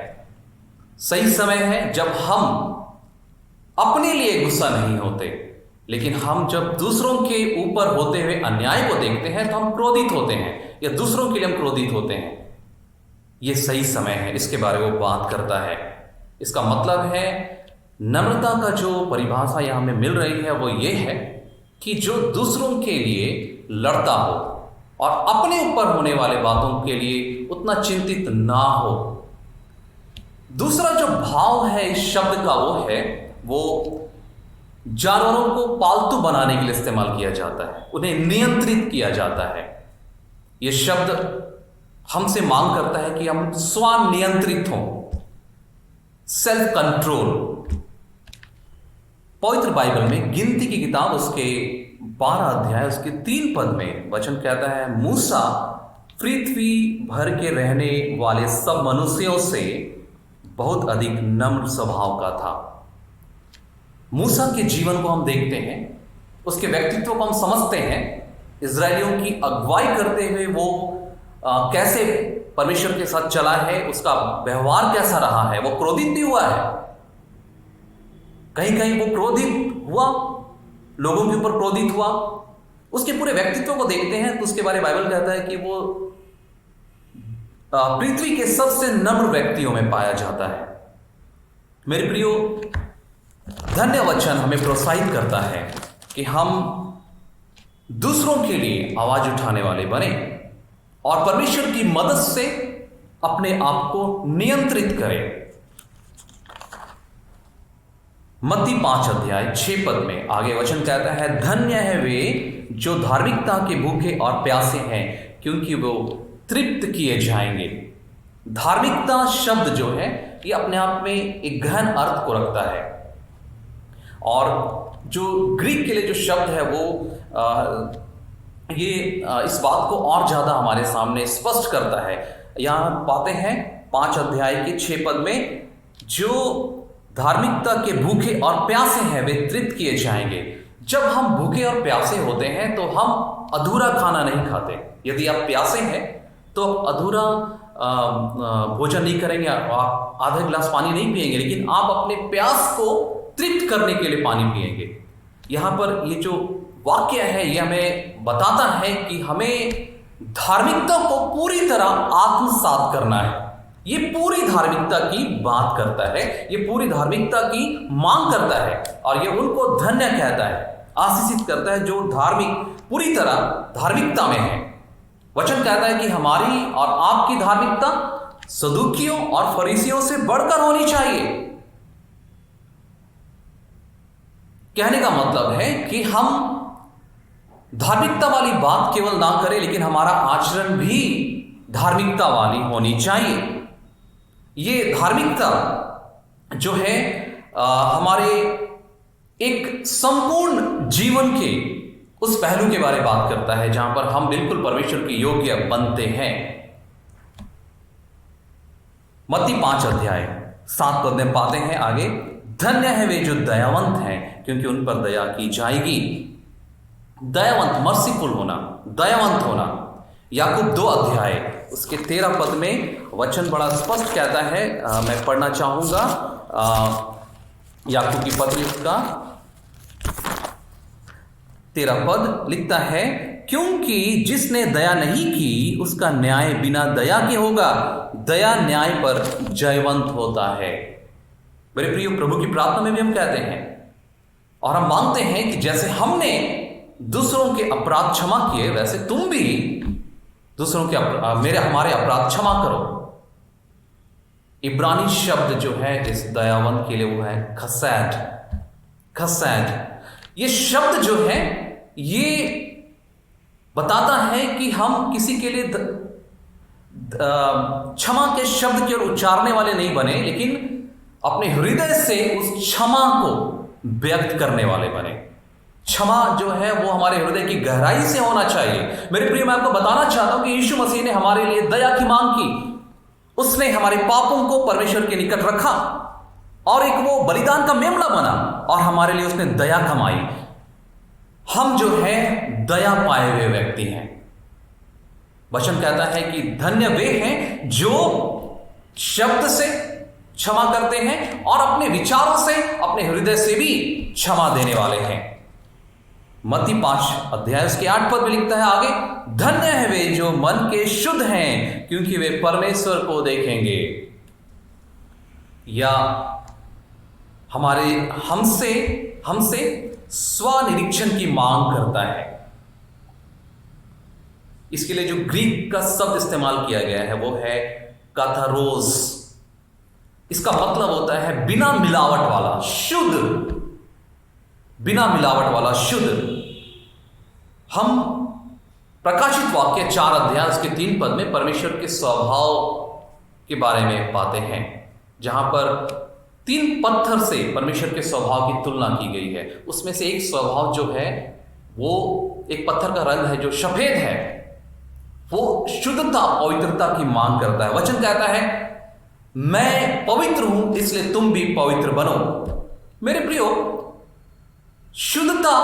सही समय है जब हम अपने लिए गुस्सा नहीं होते, लेकिन हम जब दूसरों के ऊपर होते हुए अन्याय को देखते हैं तो हम क्रोधित होते हैं, या दूसरों के लिए हम क्रोधित होते हैं। यह सही समय है, इसके बारे में वो बात करता है। इसका मतलब है नम्रता का जो परिभाषा यहां हमें मिल रही है वो ये है कि जो दूसरों के लिए लड़ता हो और अपने ऊपर होने वाले बातों के लिए उतना चिंतित ना हो। दूसरा जो भाव है इस शब्द का वो जानवरों को पालतू बनाने के लिए इस्तेमाल किया जाता है, उन्हें नियंत्रित किया जाता है। यह शब्द हमसे मांग करता है कि हम स्वनियंत्रित हों, सेल्फ कंट्रोल। पवित्र बाइबल में गिनती की किताब उसके 12 अध्याय उसके 3 पद में वचन कहता है मूसा पृथ्वी भर के रहने वाले सब मनुष्यों से बहुत अधिक नम्र स्वभाव का था। मूसा के जीवन को हम देखते हैं, उसके व्यक्तित्व को हम समझते हैं। इजरायलियों की अगुवाई करते हुए वो कैसे परमेश्वर के साथ चला है, उसका व्यवहार कैसा रहा है। वो क्रोधित भी हुआ है, कहीं कहीं वो क्रोधित हुआ, लोगों के ऊपर क्रोधित हुआ। उसके पूरे व्यक्तित्व को देखते हैं तो उसके बारे में बाइबल कहता है कि वो पृथ्वी के सबसे नम्र व्यक्तियों में पाया जाता है। मेरे प्रियो, धन्य वचन हमें प्रोत्साहित करता है कि हम दूसरों के लिए आवाज उठाने वाले बने और परमेश्वर की मदद से अपने आप को नियंत्रित करें। मत्ती 5 अध्याय 6 पद में आगे वचन कहता है धन्य है वे जो धार्मिकता के भूखे और प्यासे हैं क्योंकि वो तृप्त किए जाएंगे। धार्मिकता शब्द जो है ये अपने आप में एक गहन अर्थ को रखता है, और जो ग्रीक के लिए जो शब्द है वो इस बात को और ज्यादा हमारे सामने स्पष्ट करता है। यहां पाते हैं 5 अध्याय के 6 पद में, जो धार्मिकता के भूखे और प्यासे हैं वे तृप्त किए जाएंगे। जब हम भूखे और प्यासे होते हैं तो हम अधूरा खाना नहीं खाते। यदि आप प्यासे हैं तो अधूरा भोजन नहीं करेंगे, आप आधा गिलास पानी नहीं पिएंगे, लेकिन आप अपने प्यास को तृप्त करने के लिए पानी पिएंगे। यहाँ पर ये जो वाक्य है ये हमें बताता है कि हमें धार्मिकता को पूरी तरह आत्मसात करना है। ये पूरी धार्मिकता की बात करता है, ये पूरी धार्मिकता की मांग करता है, और ये उनको धन्य कहता है, आशीषित करता है जो पूरी तरह धार्मिकता में है। वचन कहता है कि हमारी और आपकी धार्मिकता सदूकियों और फरीसियों से बढ़कर होनी चाहिए। कहने का मतलब है कि हम धार्मिकता वाली बात केवल ना करें, लेकिन हमारा आचरण भी धार्मिकता वाली होनी चाहिए। ये धार्मिकता जो है हमारे एक संपूर्ण जीवन के उस पहलू के बारे में बात करता है जहां पर हम बिल्कुल परमेश्वर के योग्य बनते हैं। मत्ती 5 अध्याय 7 पद में पाते हैं आगे, धन्य है वे जो दयावंत हैं क्योंकि उन पर दया की जाएगी। दयावंत, मर्सीफुल होना, दयावंत होना। याकूब 2 अध्याय उसके 13 पद में वचन बड़ा स्पष्ट कहता है, मैं पढ़ना चाहूंगा। याकूब की पत्री का 13 पद लिखता है, क्योंकि जिसने दया नहीं की उसका न्याय बिना दया के होगा, दया न्याय पर जयवंत होता है। मेरे प्रिय, प्रभु की प्रार्थना में भी हम कहते हैं और हम मांगते हैं कि जैसे हमने दूसरों के अपराध क्षमा किए, वैसे तुम भी दूसरों के हमारे अपराध क्षमा करो। इब्रानी शब्द जो है इस दयावंत के लिए वो है खसैड। खसैड ये शब्द जो है ये बताता है कि हम किसी के लिए क्षमा के शब्द के उच्चारने वाले नहीं बने, लेकिन अपने हृदय से उस क्षमा को व्यक्त करने वाले बने। क्षमा जो है वो हमारे हृदय की गहराई से होना चाहिए। मेरे प्रिय, मैं आपको बताना चाहता हूं कि यीशु मसीह ने हमारे लिए दया की मांग की। उसने हमारे पापों को परमेश्वर के निकट रखा और एक वो बलिदान का मेमना बना और हमारे लिए उसने दया कमाई। हम जो है दया पाए हुए व्यक्ति हैं। वचन कहता है कि धन्य वे हैं जो शब्द से क्षमा करते हैं और अपने विचारों से, अपने हृदय से भी क्षमा देने वाले हैं। मत्ती 5 अध्याय उसके 8 पद में लिखता है आगे, धन्य है वे जो मन के शुद्ध हैं क्योंकि वे परमेश्वर को देखेंगे। या हमसे स्वनिरीक्षण की मांग करता है। इसके लिए जो ग्रीक का शब्द इस्तेमाल किया गया है वो है काथारोस। इसका मतलब होता है बिना मिलावट वाला, शुद्ध, बिना मिलावट वाला, शुद्ध। हम प्रकाशित वाक्य 4 अध्याय उसके 3 पद में परमेश्वर के स्वभाव के बारे में पाते हैं, जहां पर 3 पत्थर से परमेश्वर के स्वभाव की तुलना की गई है। उसमें से एक स्वभाव जो है वो एक पत्थर का रंग है जो सफेद है, वो शुद्धता, पवित्रता की मांग करता है। वचन कहता है मैं पवित्र हूं इसलिए तुम भी पवित्र बनो। मेरे प्रियो, शुद्धता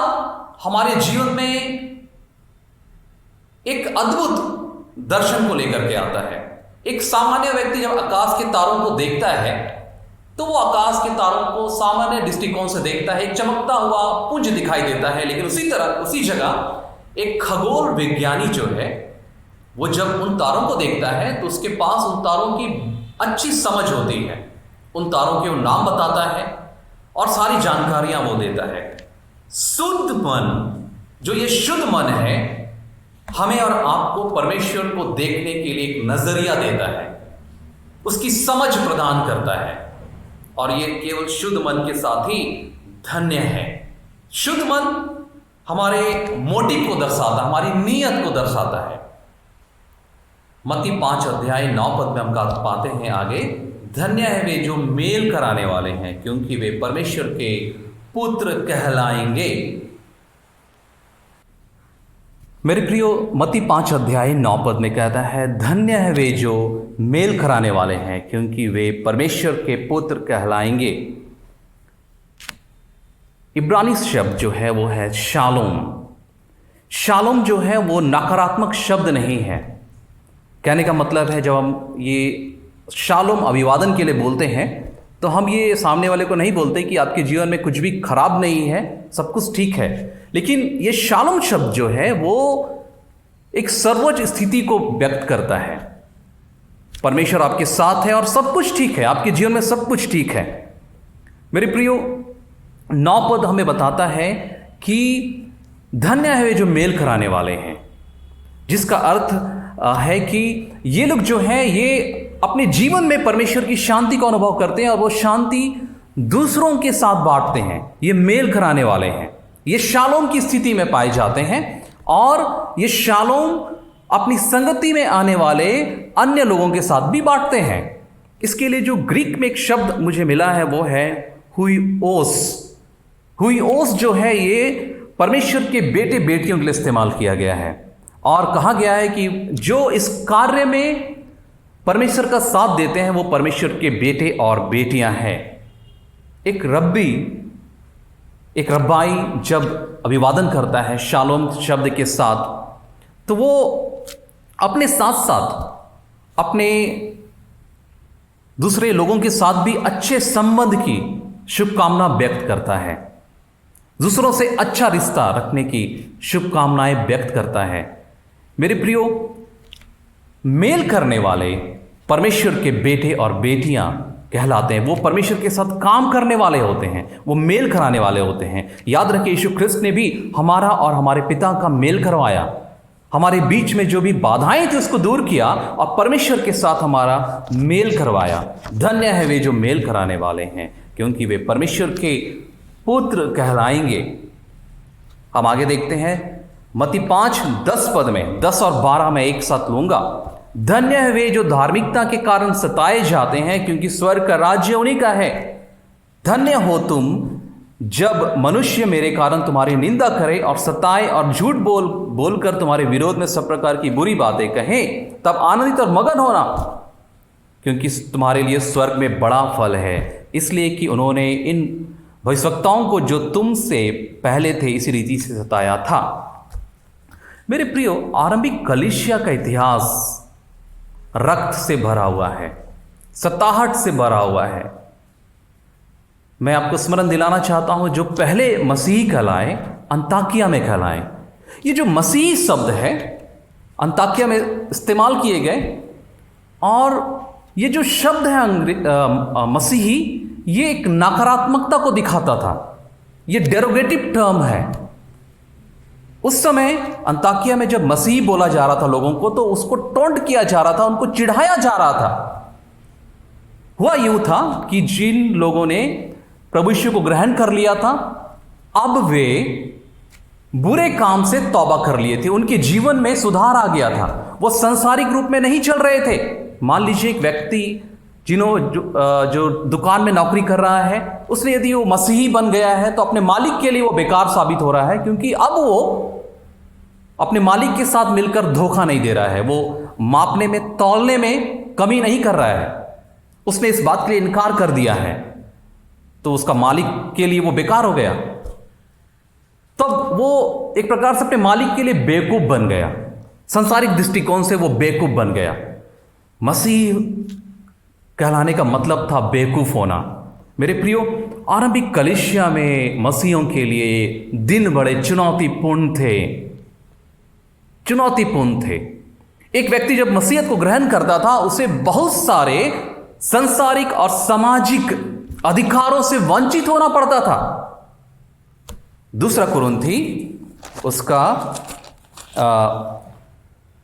हमारे जीवन में एक अद्भुत दर्शन को लेकर के आता है। एक सामान्य व्यक्ति जब आकाश के तारों को देखता है तो वो आकाश के तारों को सामान्य दृष्टिकोण से देखता है, एक चमकता हुआ पुंज दिखाई देता है। लेकिन उसी जगह एक खगोल विज्ञानी जो है वो जब उन तारों को देखता है तो उसके पास उन तारों की अच्छी समझ होती है, उन तारों के वो नाम बताता है और सारी जानकारियां वो देता है। शुद्ध मन, जो ये शुद्ध मन है, हमें और आपको परमेश्वर को देखने के लिए एक नजरिया देता है, उसकी समझ प्रदान करता है। और ये केवल शुद्ध मन के साथ ही धन्य है। शुद्ध मन हमारे मोटिव को दर्शाता, हमारी नीयत को दर्शाता है। मत्ती 5 अध्याय 9 पद में हम पाते हैं आगे, धन्य है वे जो मेल कराने वाले हैं क्योंकि वे परमेश्वर के पुत्र कहलाएंगे। मेरे प्रियो, मत्ती 5 अध्याय 9 पद में कहता है धन्य है वे जो मेल कराने वाले हैं क्योंकि वे परमेश्वर के पुत्र कहलाएंगे। इब्रानी शब्द जो है वो है शालोम। शालोम जो है वो नकारात्मक शब्द नहीं है, कहने का मतलब है, जब हम ये शालोम अभिवादन के लिए बोलते हैं तो हम ये सामने वाले को नहीं बोलते कि आपके जीवन में कुछ भी खराब नहीं है, सब कुछ ठीक है। लेकिन ये शालोम शब्द जो है वो एक सर्वोच्च स्थिति को व्यक्त करता है। परमेश्वर आपके साथ है और सब कुछ ठीक है, आपके जीवन में सब कुछ ठीक है। मेरे प्रियो, 9 पद हमें बताता है कि धन्य है वे जो मेल कराने वाले हैं, जिसका अर्थ है कि ये लोग जो हैं ये अपने जीवन में परमेश्वर की शांति का अनुभव करते हैं और वो शांति दूसरों के साथ बांटते हैं। ये मेल कराने वाले हैं, ये शालोम की स्थिति में पाए जाते हैं और ये शालोम अपनी संगति में आने वाले अन्य लोगों के साथ भी बांटते हैं। इसके लिए जो ग्रीक में एक शब्द मुझे मिला है वो है हुइओस। हुइओस जो है ये परमेश्वर के बेटे बेटियों के लिए इस्तेमाल किया गया है और कहा गया है कि जो इस कार्य में परमेश्वर का साथ देते हैं वो परमेश्वर के बेटे और बेटियां हैं। एक रब्बाई जब अभिवादन करता है शालोम शब्द के साथ, तो वो अपने साथ साथ अपने दूसरे लोगों के साथ भी अच्छे संबंध की शुभकामना व्यक्त करता है, दूसरों से अच्छा रिश्ता रखने की शुभकामनाएं व्यक्त करता है। मेरे प्रियो, मेल करने वाले परमेश्वर के बेटे और बेटियां कहलाते हैं। वो परमेश्वर के साथ काम करने वाले होते हैं, वो मेल कराने वाले होते हैं। याद रखिए, यीशु ख्रिस्त ने भी हमारा और हमारे पिता का मेल करवाया, हमारे बीच में जो भी बाधाएं थी उसको दूर किया और परमेश्वर के साथ हमारा मेल करवाया। धन्य है वे जो मेल कराने वाले हैं, क्योंकि वे परमेश्वर के पुत्र कहलाएंगे। हम आगे देखते हैं मत्ती 5:10 पद में, 10 और 12 में एक साथ लूंगा। धन्य है वे जो धार्मिकता के कारण सताए जाते हैं, क्योंकि स्वर्ग का राज्य उन्हीं का है। धन्य हो तुम जब मनुष्य मेरे कारण तुम्हारी निंदा करे और सताए और झूठ बोलकर तुम्हारे विरोध में सब प्रकार की बुरी बातें कहें, तब आनंदित और मगन होना, क्योंकि तुम्हारे लिए स्वर्ग में बड़ा फल है। इसलिए कि उन्होंने इन भविष्यवक्ताओं को जो तुमसे पहले थे इसी रीति से सताया था। मेरे प्रियो, आरंभिक कलीसिया का इतिहास रक्त से भरा हुआ है, सताहट से भरा हुआ है। मैं आपको स्मरण दिलाना चाहता हूं, जो पहले मसीह कहलाए अंताकिया में कहलाए। ये जो मसीह शब्द है अंताकिया में इस्तेमाल किए गए, और ये जो शब्द है मसीही, ये एक नकारात्मकता को दिखाता था, ये डेरोगेटिव टर्म है। उस समय अंताकिया में जब मसीह बोला जा रहा था लोगों को, तो उसको टोंट किया जा रहा था, उनको चिढ़ाया जा रहा था। हुआ यूं था कि जिन लोगों ने प्रभु यीशु को ग्रहण कर लिया था, अब वे बुरे काम से तौबा कर लिए थे, उनके जीवन में सुधार आ गया था, वो सांसारिक रूप में नहीं चल रहे थे। मान लीजिए एक व्यक्ति जो दुकान में नौकरी कर रहा है, उसने यदि वो मसीही बन गया है तो अपने मालिक के लिए वो बेकार साबित हो रहा है, क्योंकि अब वो अपने मालिक के साथ मिलकर धोखा नहीं दे रहा है, वो मापने में तौलने में कमी नहीं कर रहा है। उसने इस बात के लिए इनकार कर दिया है, तो उसका मालिक के लिए वो बेकार हो गया। तब वो एक प्रकार से अपने मालिक के लिए बेवकूफ बन गया, सांसारिक दृष्टिकोण से वो बेवकूफ बन गया। मसीह कहलाने का मतलब था बेवकूफ होना। मेरे प्रियो, आरंभिक कलीसिया में मसीहों के लिए दिन बड़े चुनौतीपूर्ण थे। एक व्यक्ति जब मसीहत को ग्रहण करता था, उसे बहुत सारे सांसारिक और सामाजिक अधिकारों से वंचित होना पड़ता था। दूसरा कुरिन्थी उसका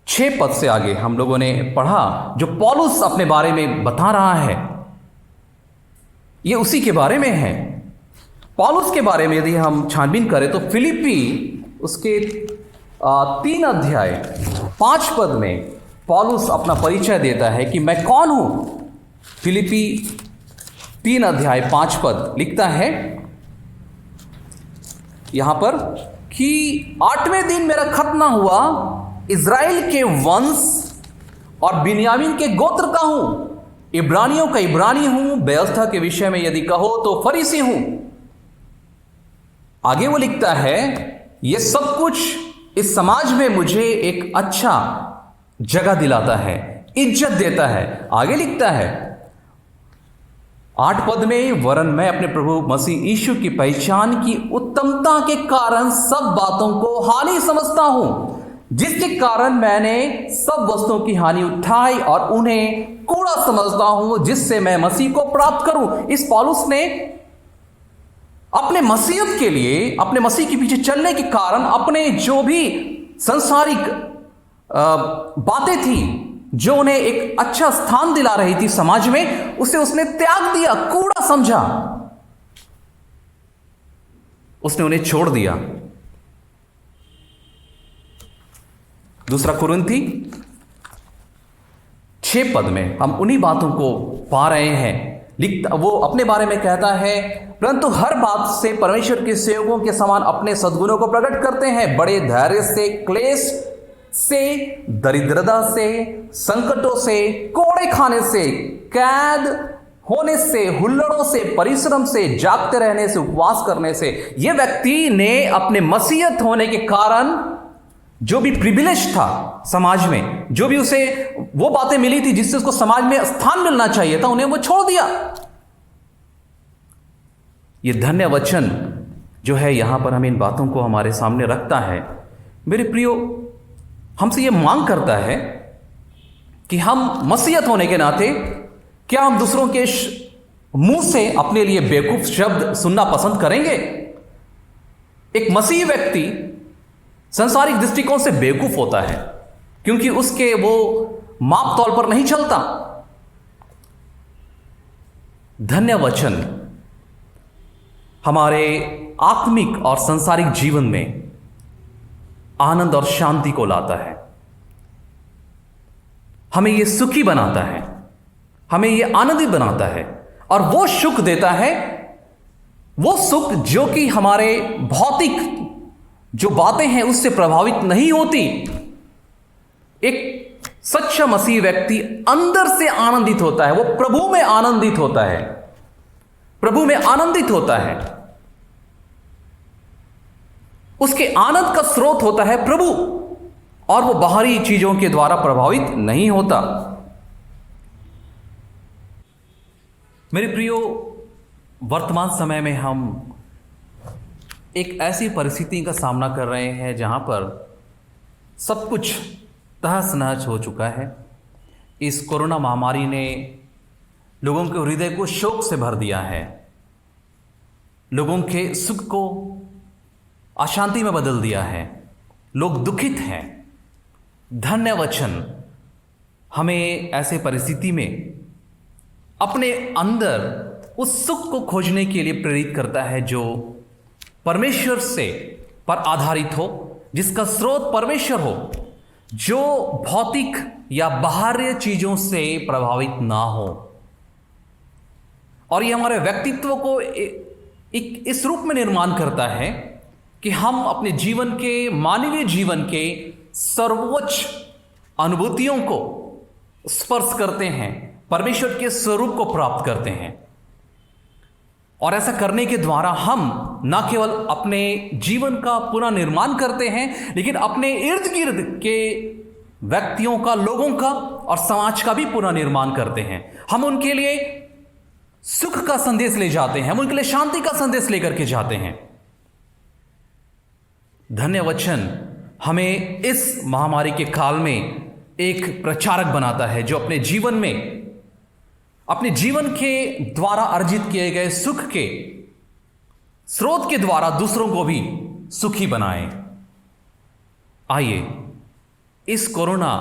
6 पद से आगे हम लोगों ने पढ़ा, जो पौलुस अपने बारे में बता रहा है, ये उसी के बारे में है। पौलुस के बारे में यदि हम छानबीन करें तो फिलिप्पी उसके 3 अध्याय 5 पद में पौलुस अपना परिचय देता है कि मैं कौन हूं। फिलिप्पी 3 अध्याय 5 पद लिखता है यहां पर कि 8वें दिन मेरा खतना हुआ, इज़राइल के वंश और बिन्यामीन के गोत्र का हूं, इब्रानियों का इब्रानी हूं, व्यवस्था के विषय में यदि कहो तो फरीसी हूं। आगे वो लिखता है, ये सब कुछ इस समाज में मुझे एक अच्छा जगह दिलाता है, इज्जत देता है। आगे लिखता है 8 पद में, वरन मैं अपने प्रभु मसीह यीशु की पहचान की उत्तमता के कारण सब बातों को हानि समझता हूं, जिसके कारण मैंने सब वस्तुओं की हानि उठाई और उन्हें कूड़ा समझता हूं, जिससे मैं मसीह को प्राप्त करूं। इस पौलुस ने अपने मसीहत के लिए, अपने मसीह के पीछे चलने के कारण, अपने जो भी संसारिक बातें थी जो उन्हें एक अच्छा स्थान दिला रही थी समाज में, उसे उसने त्याग दिया, कूड़ा समझा, उसने उन्हें छोड़ दिया। दूसरा कुरिन्थी 6 पद में हम उन्हीं बातों को पा रहे हैं। वो अपने बारे में कहता है, परंतु हर बात से परमेश्वर के सेवकों के समान अपने सद्गुणों को प्रकट करते हैं, बड़े धैर्य से, क्लेश से, दरिद्रता से, संकटों से, कोड़े खाने से, कैद होने से, हुल्लड़ों से, परिश्रम से, जागते रहने से, उपवास करने से। यह व्यक्ति ने अपने मसीहत होने के कारण जो भी प्रिविलेज था समाज में, जो भी उसे वो बातें मिली थी जिससे उसको समाज में स्थान मिलना चाहिए था, उन्हें वो छोड़ दिया। ये धन्य वचन जो है यहां पर हमें इन बातों को हमारे सामने रखता है। मेरे प्रियो, हमसे ये मांग करता है कि हम मसीहत होने के नाते क्या हम दूसरों के मुंह से अपने लिए बेवकूफ शब्द सुनना पसंद करेंगे? एक मसीही व्यक्ति संसारिक दृष्टिकोण से बेवकूफ होता है क्योंकि उसके वो माप तौल पर नहीं चलता। धन्य वचन हमारे आत्मिक और संसारिक जीवन में आनंद और शांति को लाता है, हमें यह सुखी बनाता है, हमें यह आनंदित बनाता है, और वो सुख देता है, वो सुख जो कि हमारे भौतिक जो बातें हैं उससे प्रभावित नहीं होती। एक सच्चा मसीह व्यक्ति अंदर से आनंदित होता है, वो प्रभु में आनंदित होता है, प्रभु में आनंदित होता है, उसके आनंद का स्रोत होता है प्रभु, और वो बाहरी चीजों के द्वारा प्रभावित नहीं होता। मेरे प्रियो, वर्तमान समय में हम एक ऐसी परिस्थिति का सामना कर रहे हैं जहां पर सब कुछ तहस नहस हो चुका है। इस कोरोना महामारी ने लोगों के हृदय को शोक से भर दिया है, लोगों के सुख को अशांति में बदल दिया है, लोग दुखित हैं। धन्य वचन हमें ऐसे परिस्थिति में अपने अंदर उस सुख को खोजने के लिए प्रेरित करता है जो परमेश्वर से पर आधारित हो, जिसका स्रोत परमेश्वर हो, जो भौतिक या बाहरी चीजों से प्रभावित ना हो। और यह हमारे व्यक्तित्व को इस रूप में निर्माण करता है कि हम अपने जीवन के, मानवीय जीवन के सर्वोच्च अनुभूतियों को स्पर्श करते हैं, परमेश्वर के स्वरूप को प्राप्त करते हैं। और ऐसा करने के द्वारा हम न केवल अपने जीवन का पुनः निर्माण करते हैं, लेकिन अपने इर्द गिर्द के व्यक्तियों का, लोगों का और समाज का भी पुनः निर्माण करते हैं। हम उनके लिए सुख का संदेश ले जाते हैं, हम उनके लिए शांति का संदेश लेकर के जाते हैं। धन्य वचन हमें इस महामारी के काल में एक प्रचारक बनाता है जो अपने जीवन में, अपने जीवन के द्वारा अर्जित किए गए सुख के स्रोत के द्वारा दूसरों को भी सुखी बनाए। आइए इस कोरोना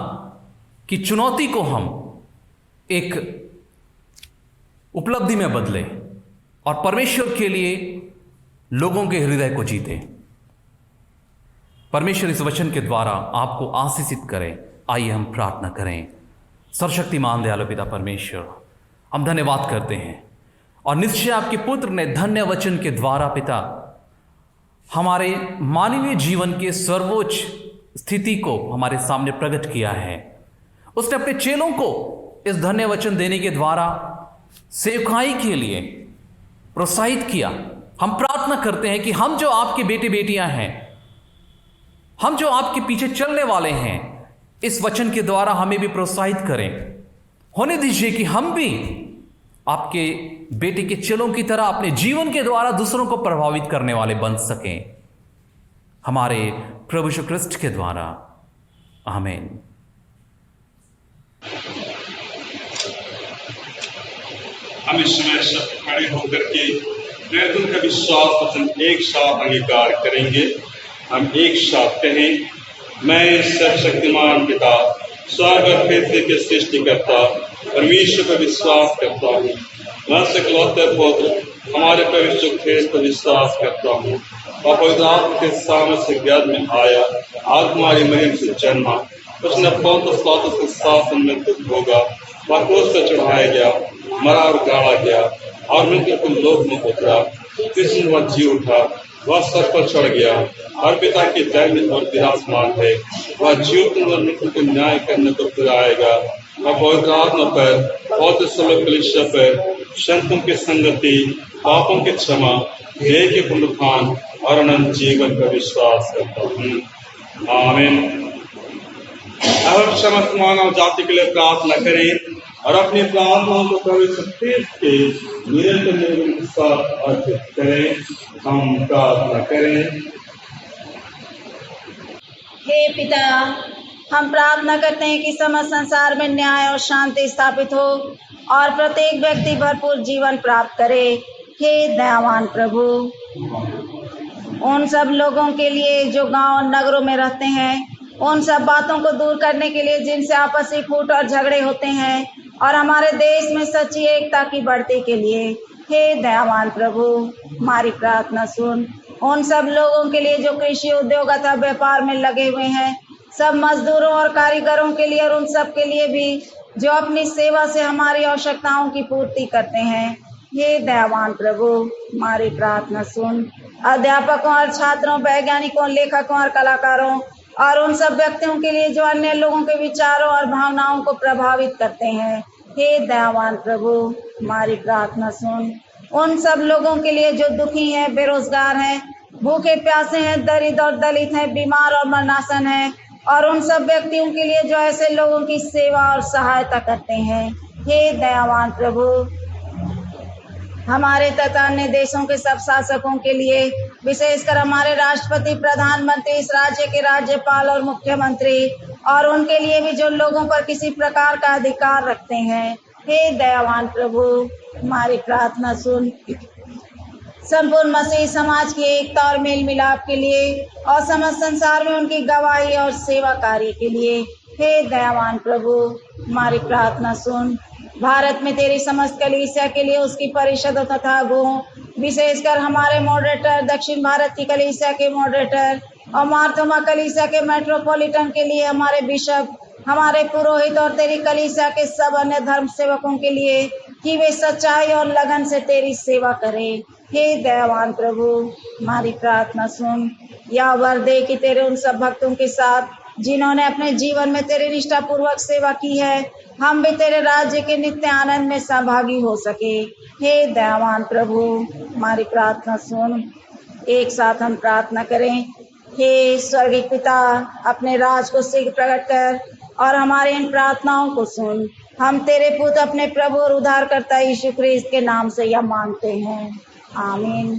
की चुनौती को हम एक उपलब्धि में बदले और परमेश्वर के लिए लोगों के हृदय को जीते। परमेश्वर इस वचन के द्वारा आपको आशीषित करें। आइए हम प्रार्थना करें। सर्वशक्तिमान दयालु पिता परमेश्वर, हम धन्यवाद करते हैं और निश्चय आपके पुत्र ने धन्य वचन के द्वारा पिता हमारे मानवीय जीवन के सर्वोच्च स्थिति को हमारे सामने प्रकट किया है। उसने अपने चेलों को इस धन्य वचन देने के द्वारा सेवकाई के लिए प्रोत्साहित किया। हम प्रार्थना करते हैं कि हम जो आपके बेटे बेटियां हैं, हम जो आपके पीछे चलने वाले हैं, इस वचन के द्वारा हमें भी प्रोत्साहित करें। होने दीजिए कि हम भी आपके बेटे के चेलों की तरह अपने जीवन के द्वारा दूसरों को प्रभावित करने वाले बन सकें, हमारे प्रभु यीशु ख्रिस्ट के द्वारा। आमीन। हम इस समय सब खड़े होकर के प्रेरितों का विश्वास वचन एक साथ अंगीकार करेंगे। हम एक साथ कहें, मैं सर्वशक्तिमान पिता स्वर्ग और पृथ्वी के सृष्टिकर्ता परमेश्वर पर विश्वास करता हूँ। मैं सकलौते पुत्र हमारे प्रभु यीशु ख्रिस्त पर विश्वास करता हूँ और पवित्र आत्मा के सामने से गर्भ में आया, आत्मारी मरियम से जन्मा, उसने पौंतुस पिलातुस के शासन में दुख भोगा, वह क्रूस पर चढ़ाया गया, मरा और गाड़ा गया और मृत्यु के लोक में उतरा, तीसरे वह जी उठा, वह सर पर चढ़ गया और पिता के दाहिने ओर विराजमान है। वह जीवित और मृत्यु को न्याय करने को फिर आएगा। वह पवित्र आत्मा पर, पवित्र सभा कलीसिया पर, संतों की संगति, पापों की क्षमा, देह के पुनरुत्थान और अनंत जीवन का विश्वास करता हूँ। आमीन। अब हम समस्त मानव जाति के लिए प्रार्थना करें और अपनी प्रार्थनाओं को प्रभु यीशु ख्रिस्त के निरंतर निरंतर के साथ अर्पित करें। हम प्रार्थना करें। हे पिता, हम प्रार्थना करते हैं कि समस्त संसार में न्याय और शांति स्थापित हो और प्रत्येक व्यक्ति भरपूर जीवन प्राप्त करे। हे दयावान प्रभु, उन सब लोगों के लिए जो गांव और नगरों में रहते हैं, उन सब बातों को दूर करने के लिए जिनसे आपसी फूट और झगड़े होते हैं, और हमारे देश में सच्ची एकता की बढ़ती के लिए, हे दयावान प्रभु, हमारी प्रार्थना सुन। उन सब लोगों के लिए जो कृषि उद्योग अथवा व्यापार में लगे हुए हैं, सब मजदूरों और कारीगरों के लिए, और उन सब के लिए भी जो अपनी सेवा से हमारी आवश्यकताओं की पूर्ति करते हैं, हे दयावान प्रभु, हमारी प्रार्थना सुन। अध्यापकों और छात्रों, वैज्ञानिकों, लेखकों और कलाकारों और उन सब व्यक्तियों के लिए जो अन्य लोगों के विचारों और भावनाओं को प्रभावित करते हैं, हे दयावान प्रभु, हमारी प्रार्थना सुन। उन सब लोगों के लिए जो दुखी हैं, बेरोजगार हैं, भूखे प्यासे हैं, दरिद्र और दलित हैं, बीमार और मरणासन हैं, और उन सब व्यक्तियों के लिए जो ऐसे लोगों की सेवा और सहायता करते हैं, हे दयावान प्रभु। हमारे तथा अन्य देशों के सब शासकों के लिए, विशेषकर हमारे राष्ट्रपति, प्रधानमंत्री, इस राज्य के राज्यपाल और मुख्यमंत्री, और उनके लिए भी जो लोगों पर किसी प्रकार का अधिकार रखते हैं, हे दयावान प्रभु, हमारी प्रार्थना सुन। संपूर्ण मसीह समाज की एकता और मेल मिलाप के लिए और समस्त संसार में उनकी गवाही और सेवा कार्य के लिए, हे दयावान प्रभु, हमारी प्रार्थना सुन। भारत में तेरी समस्त कलीसिया के लिए, उसकी परिषद तथा अगुओं, विशेषकर हमारे मॉडरेटर, दक्षिण भारत की कलीसिया के मॉडरेटर और मार्तोमा कलीसिया के मेट्रोपॉलिटन के लिए, हमारे बिशप, हमारे पुरोहित और तेरी कलीसिया के सब अन्य धर्म सेवकों के लिए, कि वे सच्चाई और लगन से तेरी सेवा करें, हे दयावान प्रभु, हमारी प्रार्थना सुन। या वर दे कि तेरे उन सब भक्तों के साथ जिन्होंने अपने जीवन में तेरी निष्ठा पूर्वक सेवा की है, हम भी तेरे राज्य के नित्य आनंद में सहभागी हो सके, हे दयावान प्रभु, हमारी प्रार्थना सुन। एक साथ हम प्रार्थना करें। हे स्वर्गीय पिता, अपने राज को शीघ्र प्रकट कर और हमारे इन प्रार्थनाओं को सुन। हम तेरे पुत्र, अपने प्रभु और उद्धारकर्ता यीशु ख्रिस्त के नाम से यह मांगते हैं, आमीन।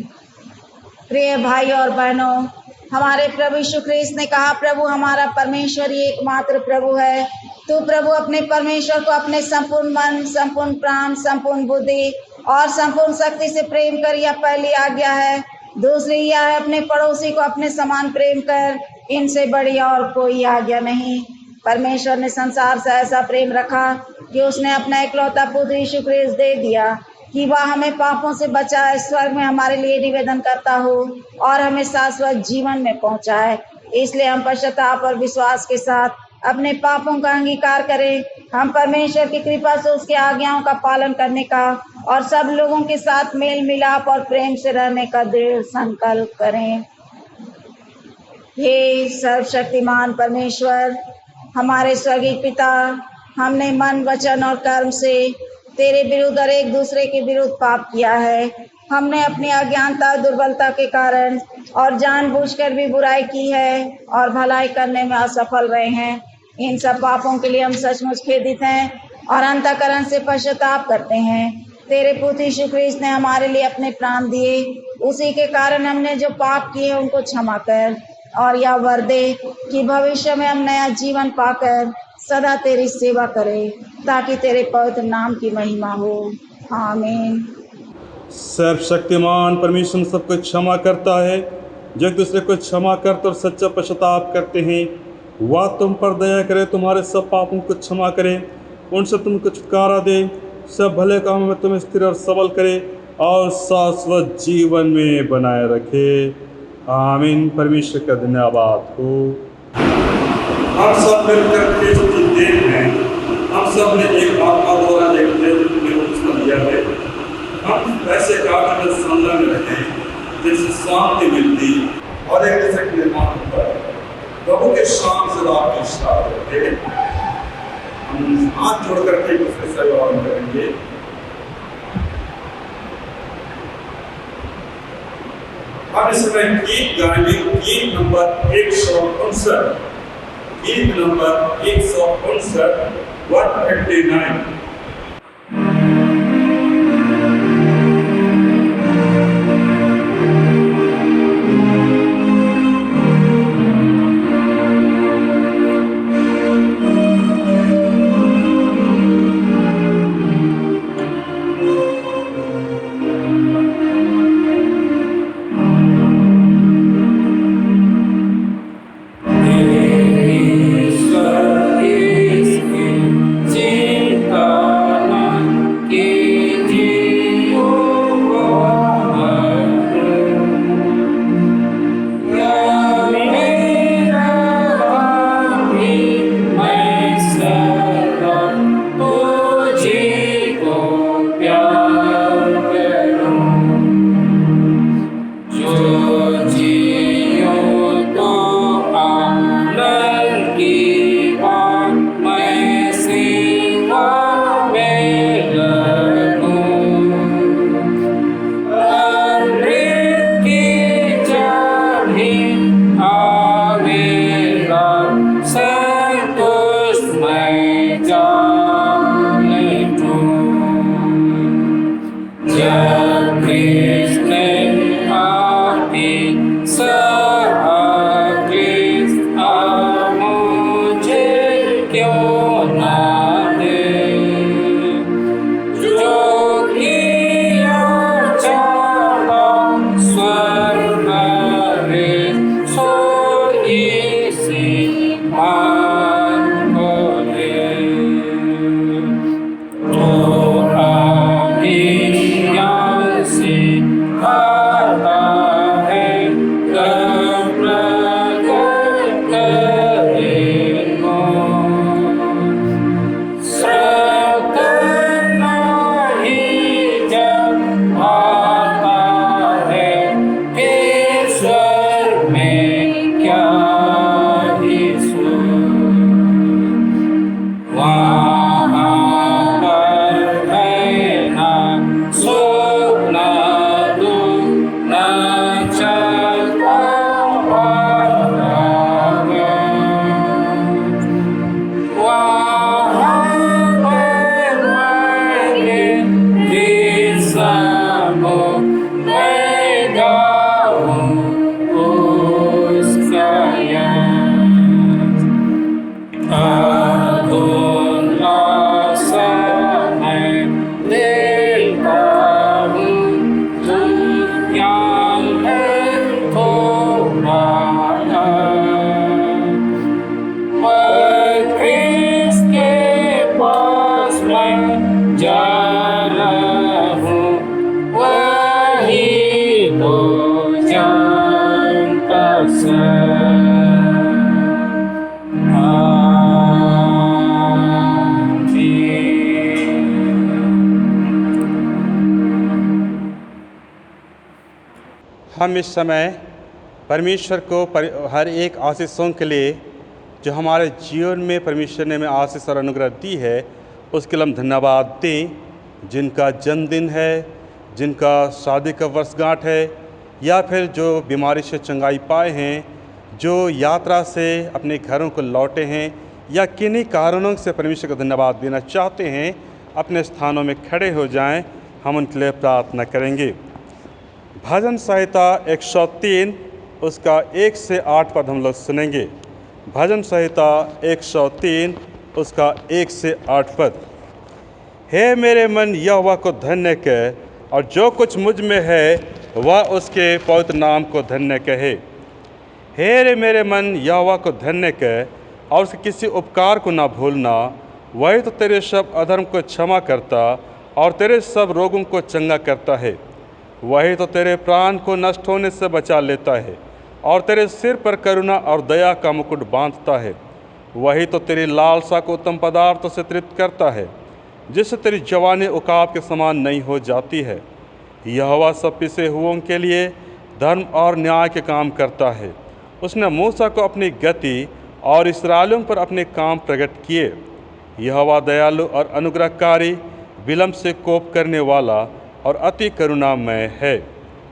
प्रिय भाई और बहनों, हमारे प्रभु यीशु ख्रिस्त ने कहा, प्रभु हमारा परमेश्वर ही एकमात्र प्रभु है। तू प्रभु अपने परमेश्वर को अपने संपूर्ण मन, संपूर्ण प्राण, संपूर्ण बुद्धि और संपूर्ण शक्ति से प्रेम कर, यह पहली आज्ञा है। दूसरी यह है, अपने पड़ोसी को अपने समान प्रेम कर। इनसे बड़ी और कोई आज्ञा नहीं। परमेश्वर ने संसार से ऐसा प्रेम रखा कि उसने अपना इकलौता पुत्र यीशु ख्रिस्त दे दिया, कि वह हमें पापों से बचाए, स्वर्ग में हमारे लिए निवेदन करता हो और हमें शाश्वत जीवन में पहुंचाए। इसलिए हम पश्चाताप और विश्वास के साथ अपने पापों का अंगीकार करें। हम परमेश्वर की कृपा से उसकी आज्ञाओं का पालन करने का और सब लोगों के साथ मेल मिलाप और प्रेम से रहने का दृढ़ संकल्प करें। हे सर्वशक्तिमान परमेश्वर, हमारे स्वर्गीय पिता, हमने मन, वचन और कर्म से तेरे विरुद्ध और एक दूसरे के विरुद्ध पाप किया है। हमने अपनी अज्ञानता, दुर्बलता के कारण और जानबूझकर भी बुराई की है और भलाई करने में असफल रहे हैं। इन सब पापों के लिए हम सचमुच खेदित हैं और अंतःकरण से पश्चाताप करते हैं। तेरे पुत्र यीशु ख्रिस्त ने हमारे लिए अपने प्राण दिए, उसी के कारण हमने जो पाप किए उनको क्षमा कर और यह वर दे कि भविष्य में हम नया जीवन पाकर सदा तेरी सेवा करें, ताकि तेरे पवित्र नाम की महिमा हो। आमीन। सर्वशक्तिमान परमेश्वर सबको क्षमा करता है। जो एक दूसरे को क्षमा करते और सच्चा पश्चाताप करते हैं, वह तुम पर दया करे, तुम्हारे सब पापों को क्षमा करे, उनसे तुमको छुटकारा दे, सब भले कामों में तुम्हें स्थिर और सबल करे और शाश्वत जीवन में बनाए रखे। आमीन। परमेश्वर का धन्यवाद हो। हम सब मिलकर कृष्ण की देन हैं। हम सब ने एक आत्मा द्वारा एक देव में उत्पन्न लिया है। हम ऐसे कार्य में संलग्न रहे जिससे शांति मिलती और एक दूसरे के निर्माण पर प्रभु के शाम से आपकी इच्छा करते हैं। हम हाथ जोड़ करके एक दूसरे से अभिवादन करेंगे। हम इस समय गीत गाएंगे, गीत नंबर 159, गीत नंबर 159, 159। हम इस समय परमेश्वर को हर एक आशीषों के लिए जो हमारे जीवन में परमेश्वर ने हमें आशीष और अनुग्रह दी है, उसके लिए हम धन्यवाद दें। जिनका जन्मदिन है, जिनका शादी का वर्षगांठ है, या फिर जो बीमारी से चंगाई पाए हैं, जो यात्रा से अपने घरों को लौटे हैं, या किन्हीं कारणों से परमेश्वर को धन्यवाद देना चाहते हैं, अपने स्थानों में खड़े हो जाएं। हम उनके लिए प्रार्थना करेंगे। भजन संहिता 103 उसका 1 से 8 पद हम लोग सुनेंगे। भजन संहिता 103 उसका 1 से 8 पद। हे मेरे मन यहोवा को धन्य कह, और जो कुछ मुझ में है वह उसके पवित्र नाम को धन्य कहे। हे रे मेरे मन यहोवा को धन्य कह, और उसके किसी उपकार को ना भूलना। वही तो तेरे सब अधर्म को क्षमा करता और तेरे सब रोगों को चंगा करता है। वही तो तेरे प्राण को नष्ट होने से बचा लेता है और तेरे सिर पर करुणा और दया का मुकुट बांधता है। वही तो तेरी लालसा को उत्तम पदार्थों से तृप्त करता है, जिससे तेरी जवानी उकाब के समान नहीं हो जाती है। यहोवा सब पिसे हुओं के लिए धर्म और न्याय के काम करता है। उसने मूसा को अपनी गति और इस्राएलियों पर अपने काम प्रकट किए। यहोवा दयालु और अनुग्रहकारी, विलम्ब से कोप करने वाला और अति करुणामय है।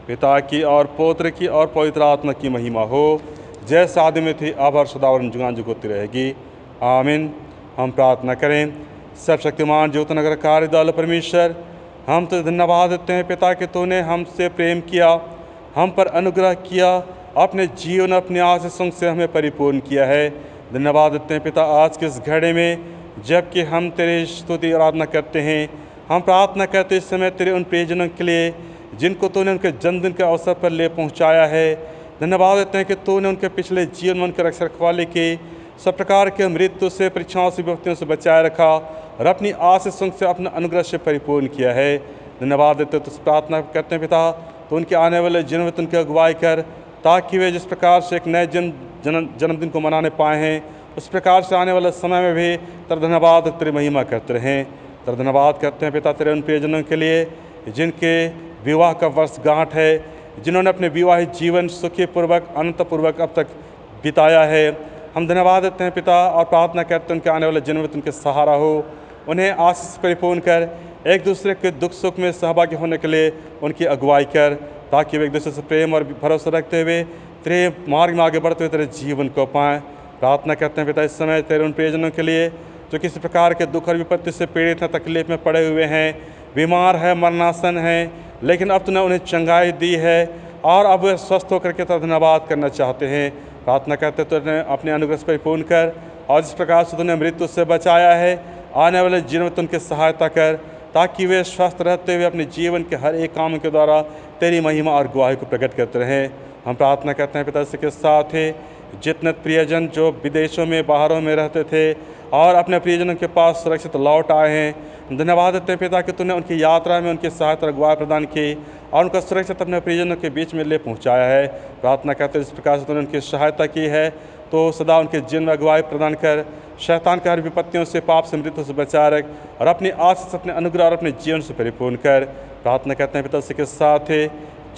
पिता की और पौत्र की और पवित्र आत्मा की महिमा हो, जैसे आदि में थी, अब और सदा और जुगान जुग होती रहेगी। आमीन। हम प्रार्थना करें। सर्वशक्तिमान जीवित नगरकारी दयालु परमेश्वर, हम तो धन्यवाद देते हैं पिता कि तूने हमसे प्रेम किया, हम पर अनुग्रह किया, अपने जीवन अपने आशीषों से हमें परिपूर्ण किया है। धन्यवाद देते हैं पिता आज के इस घड़ी में, जबकि हम तेरी स्तुति आराधना करते हैं, हम प्रार्थना करते इस समय तेरे उन प्रियजनों के लिए जिनको तूने उनके जन्मदिन के अवसर पर ले पहुंचाया है। धन्यवाद देते हैं कि तूने उनके पिछले जीवन में उनके रक्षा रखवाले की सब प्रकार के मृत्यु से, परीक्षाओं से, विपत्तियों से बचाए रखा और अपनी आशीषों से, अपने अनुग्रह से परिपूर्ण किया है। धन्यवाद देते तो प्रार्थना करते हैं पिता, तो उनके आने वाले जन्म में उनकी अगुवाई कर, ताकि वे जिस प्रकार से एक नए जन्मदिन को मनाने पाए हैं, उस प्रकार से आने वाले समय में भी तेरा धन्यवाद तेरी महिमा करते रहें। तेरा धन्यवाद करते हैं पिता तेरे उन प्रियजनों के लिए जिनके विवाह का वर्षगांठ है, जिन्होंने अपने विवाहित जीवन सुखीपूर्वक अनंतपूर्वक अब तक बिताया है। हम धन्यवाद देते हैं पिता और प्रार्थना करते हैं उनके आने वाले जन्म में उनके सहारा हो, उन्हें आशीष परिपूर्ण कर, एक दूसरे के दुख सुख में सहभागी होने के लिए उनकी अगुवाई कर, ताकि वे एक दूसरे से प्रेम और भरोसा रखते हुए तेरे मार्ग में आगे बढ़ते हुए तेरे जीवन को पाएँ। प्रार्थना करते हैं पिता इस समय तेरे उन प्रियजनों के लिए जो किसी प्रकार के दुख और विपत्ति से पीड़ित हैं, तकलीफ में पड़े हुए हैं, बीमार है, मरणासन हैं, लेकिन अब तूने उन्हें चंगाई दी है और अब वे स्वस्थ होकर के तेरा धन्यवाद करना चाहते हैं। प्रार्थना करते तो अपने अनुग्रह से परिपूर्ण कर, और जिस प्रकार से तूने मृत्यु से बचाया है, आने वाले जीवन में उनकी सहायता कर, ताकि वे स्वस्थ रहते हुए अपने जीवन के हर एक काम के द्वारा तेरी महिमा और गवाही को प्रकट करते रहें। हम प्रार्थना करते हैं पिता इसी के साथ ही जितने प्रियजन जो विदेशों में, बाहरों में रहते थे और अपने प्रियजनों के पास सुरक्षित लौट आए हैं, धन्यवाद देते हैं पिता कि तूने उनकी यात्रा में उनकी सहायता और अगुवाई प्रदान की और उनका सुरक्षित अपने प्रियजनों के बीच में ले पहुंचाया है। प्रार्थना करते हैं इस प्रकार से तूने उनकी सहायता की है, तो सदा उनके जीवन में अगुवाई प्रदान कर, शैतान के हर विपत्तियों से, पाप से, मृत्यु से बचा रख और अपनी आशीष, अपने अनुग्रह और अपने जीवन से परिपूर्ण कर। प्रार्थना करते हैं पिता इसी के साथ ही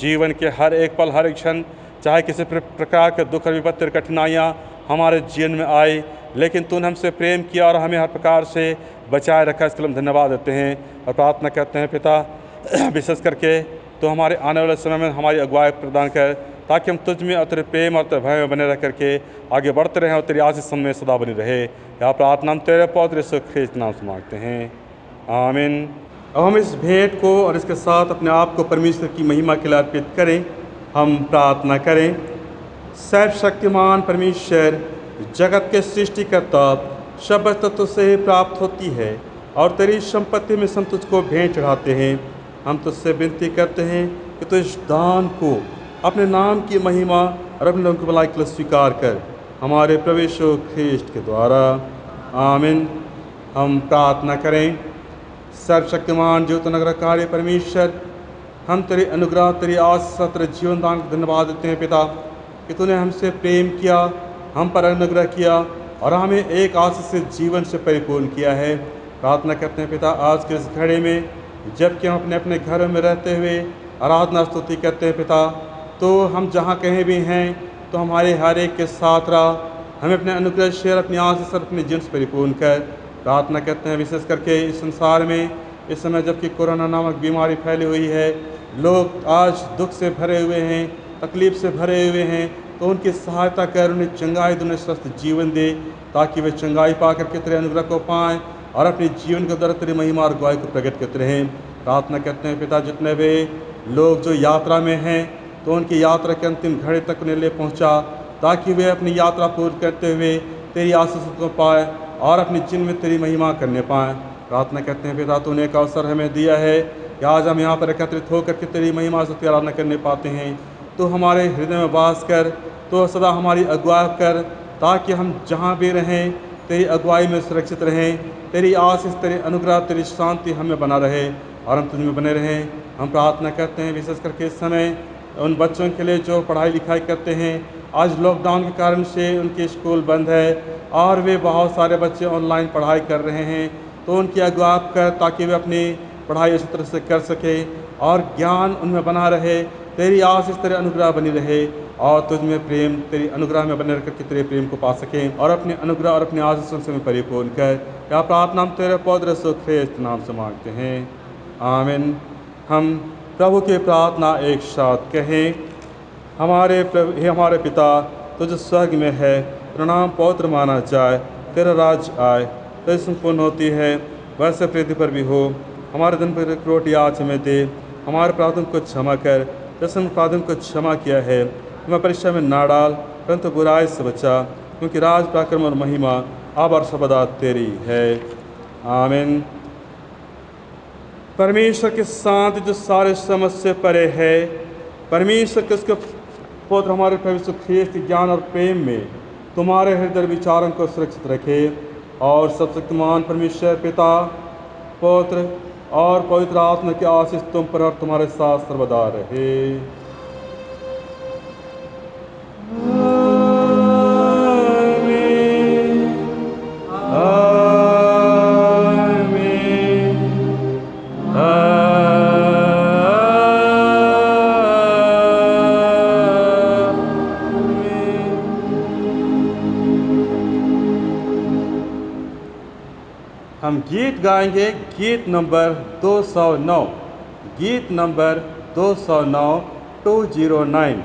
जीवन के हर एक पल, हर एक क्षण, चाहे किसी प्रकार के दुख और विपत्ति और कठिनाइयाँ हमारे जीवन में आई, लेकिन तूने हमसे प्रेम किया और हमें हर प्रकार से बचाए रखा, इसके लिए हम धन्यवाद देते हैं। और प्रार्थना करते हैं पिता विशेष करके तो हमारे आने वाले समय में हमारी अगुवाई प्रदान कर, ताकि हम तुझ में और तेरे प्रेम और तेरे भय में बने रह करके आगे बढ़ते रहें और तेरी आशीष में सदा बनी रहे। यहाँ प्रार्थना हम तेरे पौत्र यीशु ख्रीस्त नाम से मांगते हैं, आमीन। अब हम इस भेंट को और इसके साथ अपने आप को परमेश्वर की महिमा के लिए अर्पित करें। हम प्रार्थना करें। सर्वशक्तिमान परमेश्वर, जगत के सृष्टिकर्ता, सब तत्व से प्राप्त होती है और तेरी संपत्ति में हम तुझको भेंट चढ़ाते हैं। हम तुझसे विनती करते हैं कि तू इस दान को अपने नाम की महिमा और अपने लोगों की भलाई के लिए स्वीकार कर, हमारे प्रभु यीशु ख्रीस्त के द्वारा, आमीन। हम प्रार्थना करें। सर्वशक्तिमान जीवित अनुग्रहकारी परमेश्वर, हम तेरे अनुग्रह, तेरी आशीष, तेरे जीवन दान को धन्यवाद देते हैं पिता कि तूने हमसे प्रेम किया, हम पर अनुग्रह किया और हमें एक आशीष से जीवन से परिपूर्ण किया है। प्रार्थना करते हैं पिता आज के इस घड़ी में, जबकि हम अपने अपने घरों में रहते हुए आराधना स्तुति करते हैं पिता, तो हम जहाँ कहीं भी हैं तो हमारे हर एक के साथ रहा, हमें अपने अनुग्रह से और अपनी आशीष और अपने जीवन से परिपूर्ण कर। प्रार्थना करते हैं विशेष करके इस संसार में इस समय जबकि कोरोना नामक बीमारी फैली हुई है, लोग आज दुख से भरे हुए हैं, तकलीफ से भरे हुए हैं, तो उनकी सहायता कर, उन्हें चंगाई दे, उन्हें स्वस्थ जीवन दे, ताकि वे चंगाई पा करके तेरे अनुग्रह को पाएँ और अपने जीवन के द्वारा तेरी महिमा और गवाही को प्रकट करते रहें। प्रार्थना करते हैं पिता, जितने वे लोग जो यात्रा में हैं तो उनकी यात्रा के अंतिम घड़ी तक उन्हें ले पहुँचा, ताकि वे अपनी यात्रा पूर्ण करते हुए तेरी आशीष को पाए और अपने जीवन में तेरी महिमा करने पाएँ। प्रार्थना करते हैं पिता, तूने एक अवसर हमें दिया है कि आज हम यहाँ पर एकत्रित होकर के तेरी महिमा से आराधना करने पाते हैं। तो हमारे हृदय में वास कर, तो सदा हमारी अगुवाई कर, ताकि हम जहाँ भी रहें तेरी अगुवाई में सुरक्षित रहें। तेरी आशीष, तेरे अनुग्रह, तेरी शांति हमें बना रहे और हम तुझ में बने रहें। हम प्रार्थना करते हैं विशेष करके इस समय उन बच्चों के लिए जो पढ़ाई लिखाई करते हैं। आज लॉकडाउन के कारण से उनके स्कूल बंद है और वे बहुत सारे बच्चे ऑनलाइन पढ़ाई कर रहे हैं। तो उनकी अगुवाई कर, ताकि वे अपनी पढ़ाई अच्छी तरह से कर सके और ज्ञान उनमें बना रहे, तेरी आशीष, तेरे अनुग्रह बनी रहे और तुझ में प्रेम, तेरी अनुग्रह में बने रहकर के तेरे प्रेम को पा सकें और अपने अनुग्रह और अपने आशीषों से परिपूर्ण कर। या प्रार्थना हम तेरे पौत्र ख्रिस्त नाम से मांगते हैं, आमीन। हम प्रभु की प्रार्थना एक साथ कहें। हमारे प्रभु, हे हमारे पिता, तुझ स्वर्ग में है, प्रणाम पौत्र माना जाए, तेरा राज आए, तेरी संपूर्ण होती है वैसे पृथ्वी पर भी हो। हमारे दिन पर रोटी आज हमें दे, हमारे अपराधों को क्षमा कर जैसे हम अपराधों को क्षमा किया है। हमें परीक्षा में ना डाल, परंतु बुराई से बचा, क्योंकि राज, पराक्रम और महिमा अब और सर्वदा तेरी है, आमीन। परमेश्वर के साथ जो सारे समझ से परे है, परमेश्वर के उसके पुत्र हमारे प्रभु यीशु ख्रिस्त के ज्ञान और प्रेम में तुम्हारे हृदय विचारों को सुरक्षित रखे और सर्वशक्तिमान परमेश्वर पिता, पुत्र और पवित्र आत्मा की आशीष तुम पर और तुम्हारे साथ सर्वदा रहे। हम गीत गाएंगे, गीत नंबर 209, गीत नंबर 209, 209।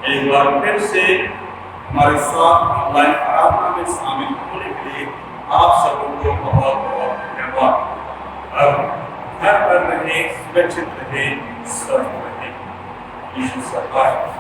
एक बार फिर से हमारे साथ लाइन आराधना में शामिल होने के लिए आप सबको बहुत बहुत धन्यवाद। अब घर पर रहे, सुरक्षित रहे, स्वस्थ रहे। यीशु सरकार